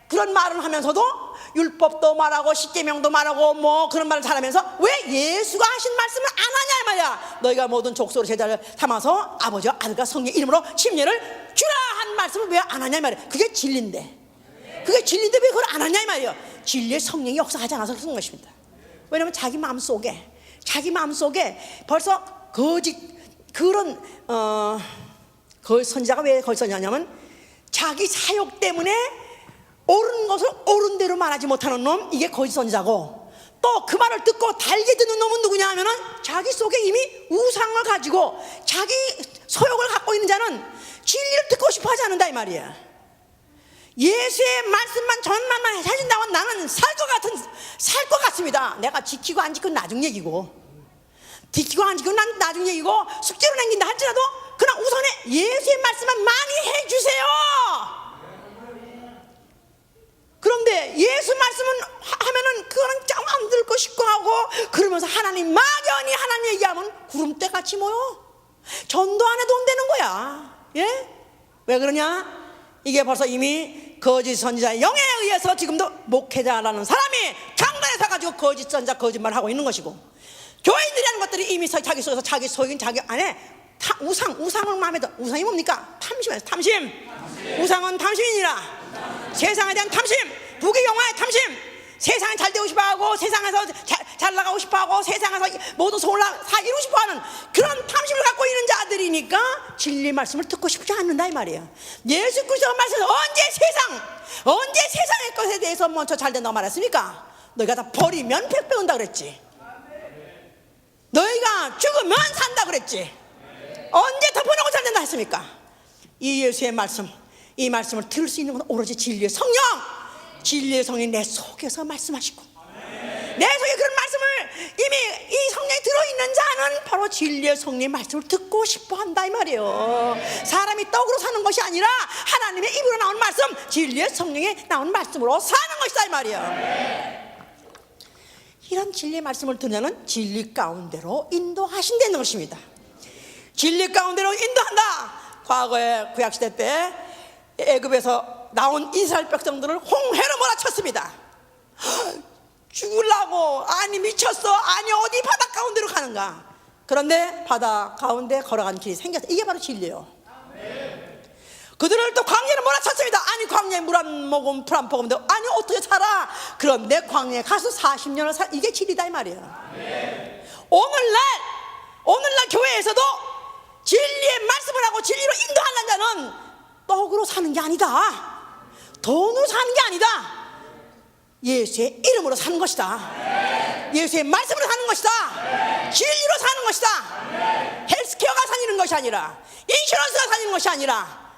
A: 그런 말을 하면서도 율법도 말하고 십계명도 말하고 뭐 그런 말을 잘하면서 왜 예수가 하신 말씀을 안 하냐 이 말이야. 너희가 모든 족속으로 제자를 삼아서 아버지와 아들과 성령 이름으로 침례를 주라 한 말씀을 왜 안 하냐 이 말이야. 그게 진리인데 왜 그걸 안 하냐 이 말이야. 진리의 성령이 역사하지 않아서 그런 것입니다. 왜냐하면 자기 마음속에 벌써 그런 선지자가 왜 거짓 선지자냐면 자기 사욕 때문에 옳은 것을 옳은 대로 말하지 못하는 놈, 이게 거짓 선지자고, 또 그 말을 듣고 달게 듣는 놈은 누구냐 하면은 자기 속에 이미 우상을 가지고 자기 소욕을 갖고 있는 자는 진리를 듣고 싶어 하지 않는다 이 말이야. 예수의 말씀만 전만만 해준다면 나는 살 것 같습니다. 내가 지키고 안 지키고 나중 얘기고, 지키고 안 지키고 난 나중에 이거 숙제로 남긴다 할지라도 그냥 우선에 예수의 말씀만 많이 해주세요. 그런데 예수 말씀은 하면은 그거는 짱 안 듣고 싶고 하고 그러면서 하나님 막연히 하나님 얘기하면 구름대같이 모여. 전도 안 해도 안 되는 거야. 예? 왜 그러냐? 이게 벌써 이미 거짓 선지자의 영에 의해서 지금도 목회자라는 사람이 강단에 서가지고 거짓 선지자 거짓말을 하고 있는 것이고, 교인들이 하는 것들이 이미 자기 속에서 자기 속인 자기 안에 우상을 마음에 들어. 우상이 뭡니까? 탐심이에요. 탐심. 우상은 탐심이니라. 세상에 대한 탐심, 부귀 영화의 탐심, 세상에 잘 되고 싶어하고 세상에서 잘 나가고 싶어하고 세상에서 모든 소원을 다 이루고 싶어하는 그런 탐심을 갖고 있는 자들이니까 진리 말씀을 듣고 싶지 않는다 이 말이에요. 예수 그리스도 말씀은 언제 세상의 것에 대해서 먼저 잘 된다고 말했습니까? 너희가 다 버리면 100배 온다 그랬지. 너희가 죽으면 산다 그랬지. 언제 덮어놓고 잘 된다 했습니까? 이 예수의 말씀, 이 말씀을 들을 수 있는 건 오로지 진리의 성령, 진리의 성령이 내 속에서 말씀하시고 내 속에 그런 말씀을 이미 이 성령이 들어있는 자는 바로 진리의 성령의 말씀을 듣고 싶어한다 이 말이에요. 사람이 떡으로 사는 것이 아니라 하나님의 입으로 나온 말씀, 진리의 성령이 나온 말씀으로 사는 것이다 이 말이에요. 이런 진리의 말씀을 듣는 진리 가운데로 인도하신다는 것입니다. 진리 가운데로 인도한다. 과거에 구약시대 때 애굽에서 나온 이스라엘 백성들을 홍해로 몰아쳤습니다. 죽으려고, 아니 미쳤어, 아니 어디 바다 가운데로 가는가. 그런데 바다 가운데 걸어간 길이 생겼어. 이게 바로 진리예요. 그들을 또 광야로 몰아쳤습니다. 아니 광야에 물 한 모금 풀 한 포금인데 아니 어떻게 살아. 그런데 광야에 가서 40년을 살, 이게 진리다 이 말이에요. 오늘날 교회에서도 진리의 말씀을 하고 진리로 인도하는 자는 떡으로 사는 게 아니다. 돈으로 사는 게 아니다. 예수의 이름으로 사는 것이다. 예수의 말씀으로 사는 것이다. 진리로 사는 것이다. 헬스케어가 사는 것이 아니라, 인슈런스가 사는 것이 아니라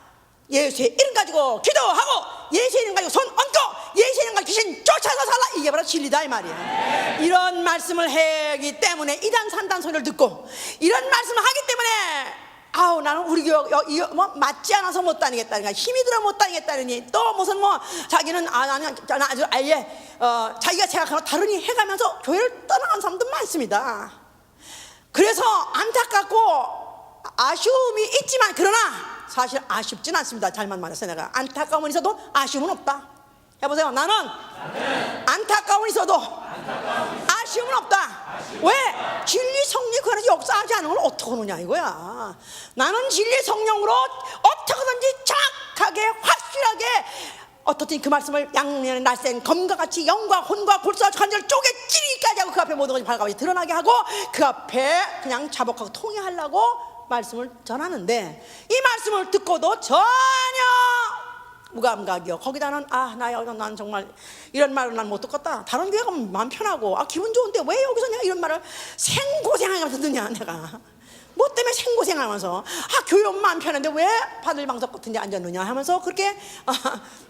A: 예수의 이름 가지고 기도하고 예수의 이름 가지고 손 얹고 예수의 이름 가지고 귀신 쫓아서 살라. 이게 바로 진리다 이 말이에요. 이런 말씀을 하기 때문에 이단 산단 소리를 듣고 이런 말씀을 하기 때문에 아우 나는 우리 교회 뭐 맞지 않아서 못 다니겠다니까, 힘이 들어 못 다니겠다니, 또 무슨 뭐 자기는 아주 아예 자기가 생각하고 다르니 해가면서 교회를 떠나간 사람도 많습니다. 그래서 안타깝고 아쉬움이 있지만 그러나 사실 아쉽진 않습니다. 잘만 말해서 내가 안타까움은 있어도 아쉬움은 없다. 해보세요. 나는 안타까움은 있어도 아쉬움은 없다. 왜? 진리 성령이 그 안에서 역사하지 않은 걸 어떻게 하느냐 이거야. 나는 진리 성령으로 어떻게든지 정확하게 확실하게 어떻든 그 말씀을 양면의 날쌘 검과 같이 영과 혼과 골수와 관절 쪼개 찌르기까지 하고 그 앞에 모든 것이 발각이 드러나게 하고 그 앞에 그냥 자복하고 통해하려고 말씀을 전하는데, 이 말씀을 듣고도 전혀 무감각이요. 거기다는 난 정말 이런 말을 난 못 듣겠다. 다른 교회 가면 마음 편하고 기분 좋은데 왜 여기서 내가 이런 말을 생고생하면서 듣냐. 내가 뭐 때문에 생고생하면서 교회 오면 마음 편한데 왜 바들 방석 같은 데 앉았느냐 하면서 그렇게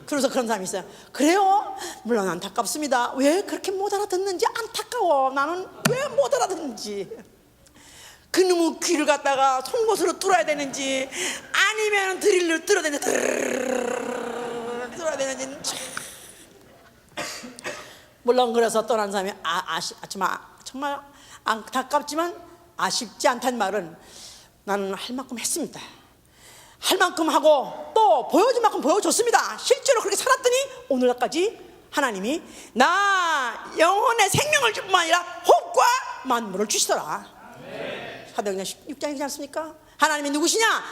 A: 그래서 그런 사람이 있어요. 그래요? 물론 안타깝습니다. 왜 그렇게 못 알아듣는지 안타까워. 나는 왜 못 알아듣는지. 그놈의 귀를 갖다가 송곳으로 뚫어야 되는지 아니면 드릴로 뚫어야 되는지 물론 그래서 떠난 사람이 정말 안타깝지만 아쉽지 않다는 말은 나는 할 만큼 했습니다. 할 만큼 하고 또 보여줄 만큼 보여줬습니다. 실제로 그렇게 살았더니 오늘날까지 하나님이 나 영혼의 생명을 줄 뿐만 아니라 호흡과 만물을 주시더라. 사도행전 16장이지 않습니까? 하나님이 누구시냐?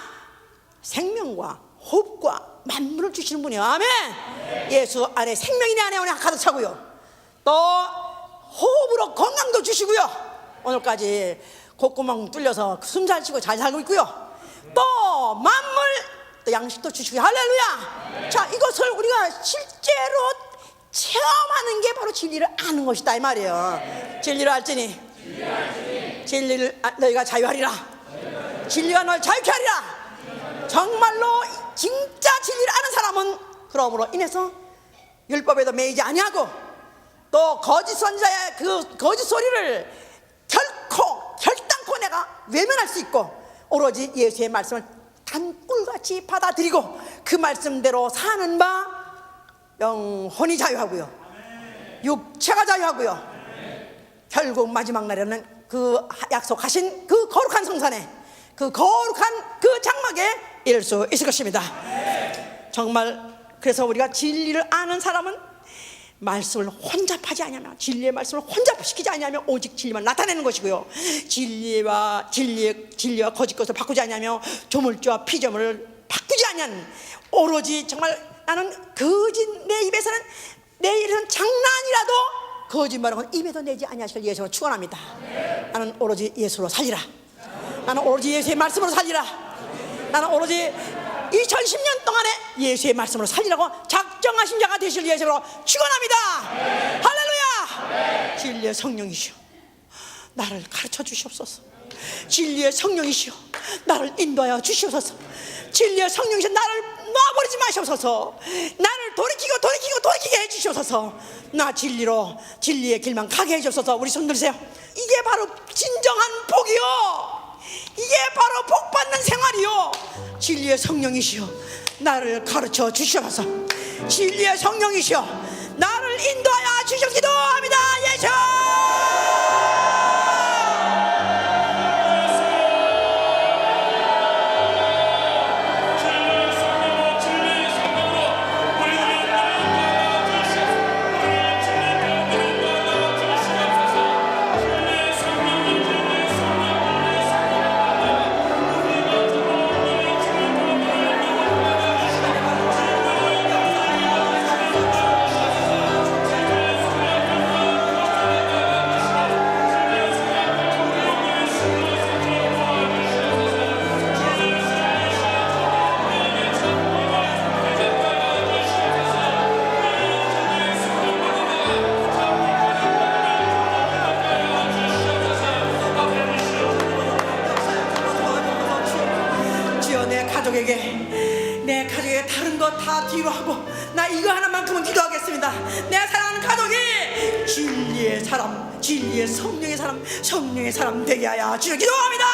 A: 생명과 호흡과 만물을 주시는 분이에요. 아멘. 예수 안에 생명이 내 안에 가득 차고요. 또 호흡으로 건강도 주시고요. 오늘까지 콧구멍 뚫려서 숨 잘 쉬고 잘 살고 있고요. 또 만물 또 양식도 주시고요. 할렐루야. 자, 이것을 우리가 실제로 체험하는 게 바로 진리를 아는 것이다 이 말이에요. 진리를 알지니 진리를 너희가 자유하리라. 진리가 널 자유케 하리라. 정말로 진짜 진리를 아는 사람은 그러므로 인해서 율법에도 매이지 아니하고 또 거짓 선자의 그 거짓 소리를 결단코 내가 외면할 수 있고 오로지 예수의 말씀을 단꿀같이 받아들이고 그 말씀대로 사는 바 영혼이 자유하고요, 육체가 자유하고요, 결국 마지막 날에는 그 약속하신 그 거룩한 성산에, 그 거룩한 그 장막에 이를 수 있을 것입니다. 정말 그래서 우리가 진리를 아는 사람은 말씀을 혼잡하지 않으면, 진리의 말씀을 혼잡시키지 않으면 오직 진리만 나타내는 것이고요, 진리와 거짓 것을 바꾸지 않으면 조물주와 피조물을 바꾸지 않으면 오로지 정말 나는 거짓, 내 입에서는 장난이라도 거짓말하고 입에도 내지 아니하실 예수로 축원합니다. 나는 오로지 예수로 살리라. 나는 오로지 예수의 말씀으로 살리라. 나는 오로지 2010년 동안에 예수의 말씀으로 살리라고 작정하신 자가 되실 예수로 축원합니다. 할렐루야. 진리의 성령이시여 나를 가르쳐 주시옵소서. 진리의 성령이시여 나를 인도하여 주시옵소서. 진리의 성령이시여 나를 놔버리지 마시옵소서. 나를 돌이키게 해주시옵소서. 나 진리의 길만 가게 해주옵소서. 우리 손 들으세요. 이게 바로 진정한 복이요, 이게 바로 복 받는 생활이요. 진리의 성령이시여 나를 가르쳐 주시옵소서. 진리의 성령이시여 나를 인도하여 주시옵소서. 기도합니다. 예수. 내 가족에게 다른 거 다 뒤로 하고 나 이거 하나만큼은 기도하겠습니다. 내가 사랑하는 가족이 진리의 사람, 진리의 성령의 사람 되게 하여 주여 기도합니다.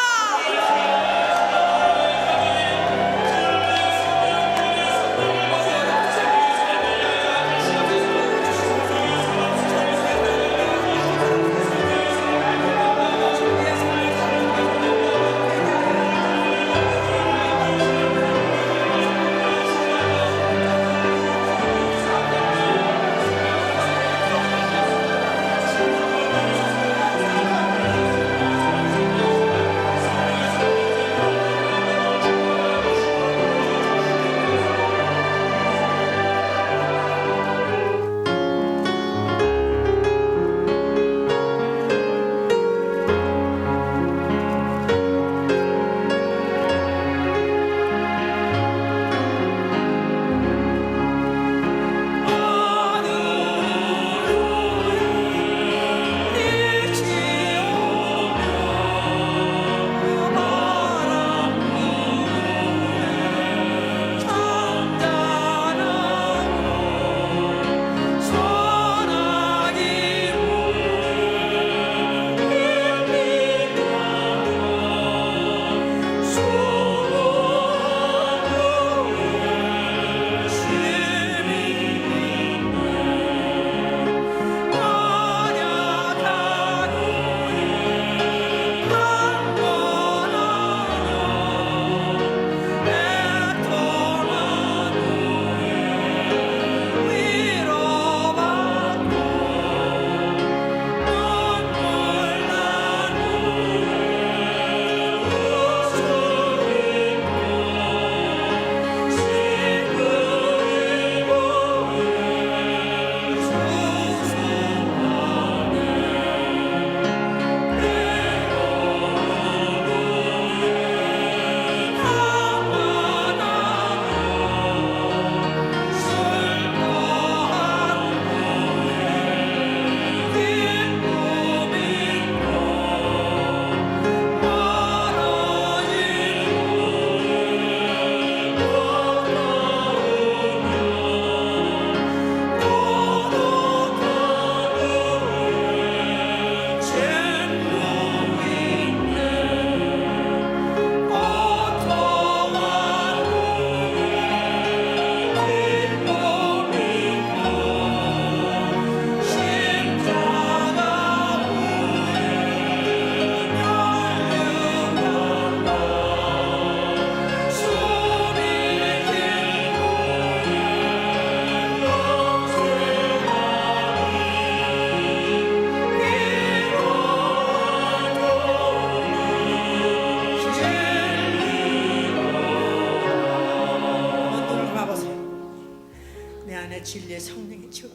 A: 지금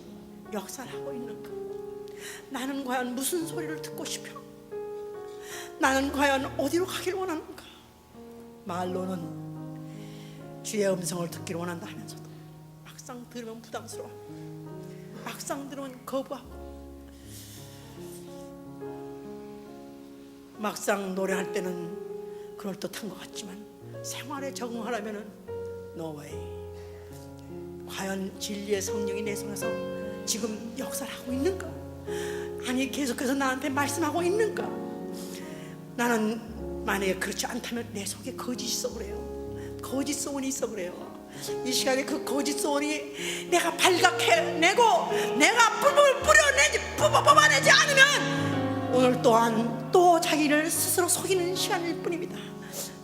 A: 역사를 하고 있는가? 나는 과연 무슨 소리를 듣고 싶어? 나는 과연 어디로 가길 원하는가? 말로는 주의 음성을 듣기를 원한다 하면서도 막상 들으면 부담스러워, 막상 들으면 거부하고, 막상 노래할 때는 그럴듯한 것 같지만 생활에 적응하려면은 no way. 과연 진리의 성령이 내 속에서 지금 역사를 하고 있는가? 아니 계속해서 나한테 말씀하고 있는가? 나는 만약에 그렇지 않다면 내 속에 거짓이 있어 그래요. 거짓 소원이 있어 그래요. 이 시간에 그 거짓 소원이 내가 발각해내고 내가 불법을 뽑아내지 않으면 오늘 또한 또 자기를 스스로 속이는 시간일 뿐입니다.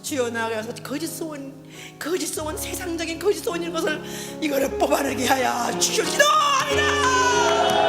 A: 주여 나아가서 거짓 소원, 세상적인 거짓 소원인 것을 이거를 뽑아내게 하여 주시옵소서. 아멘.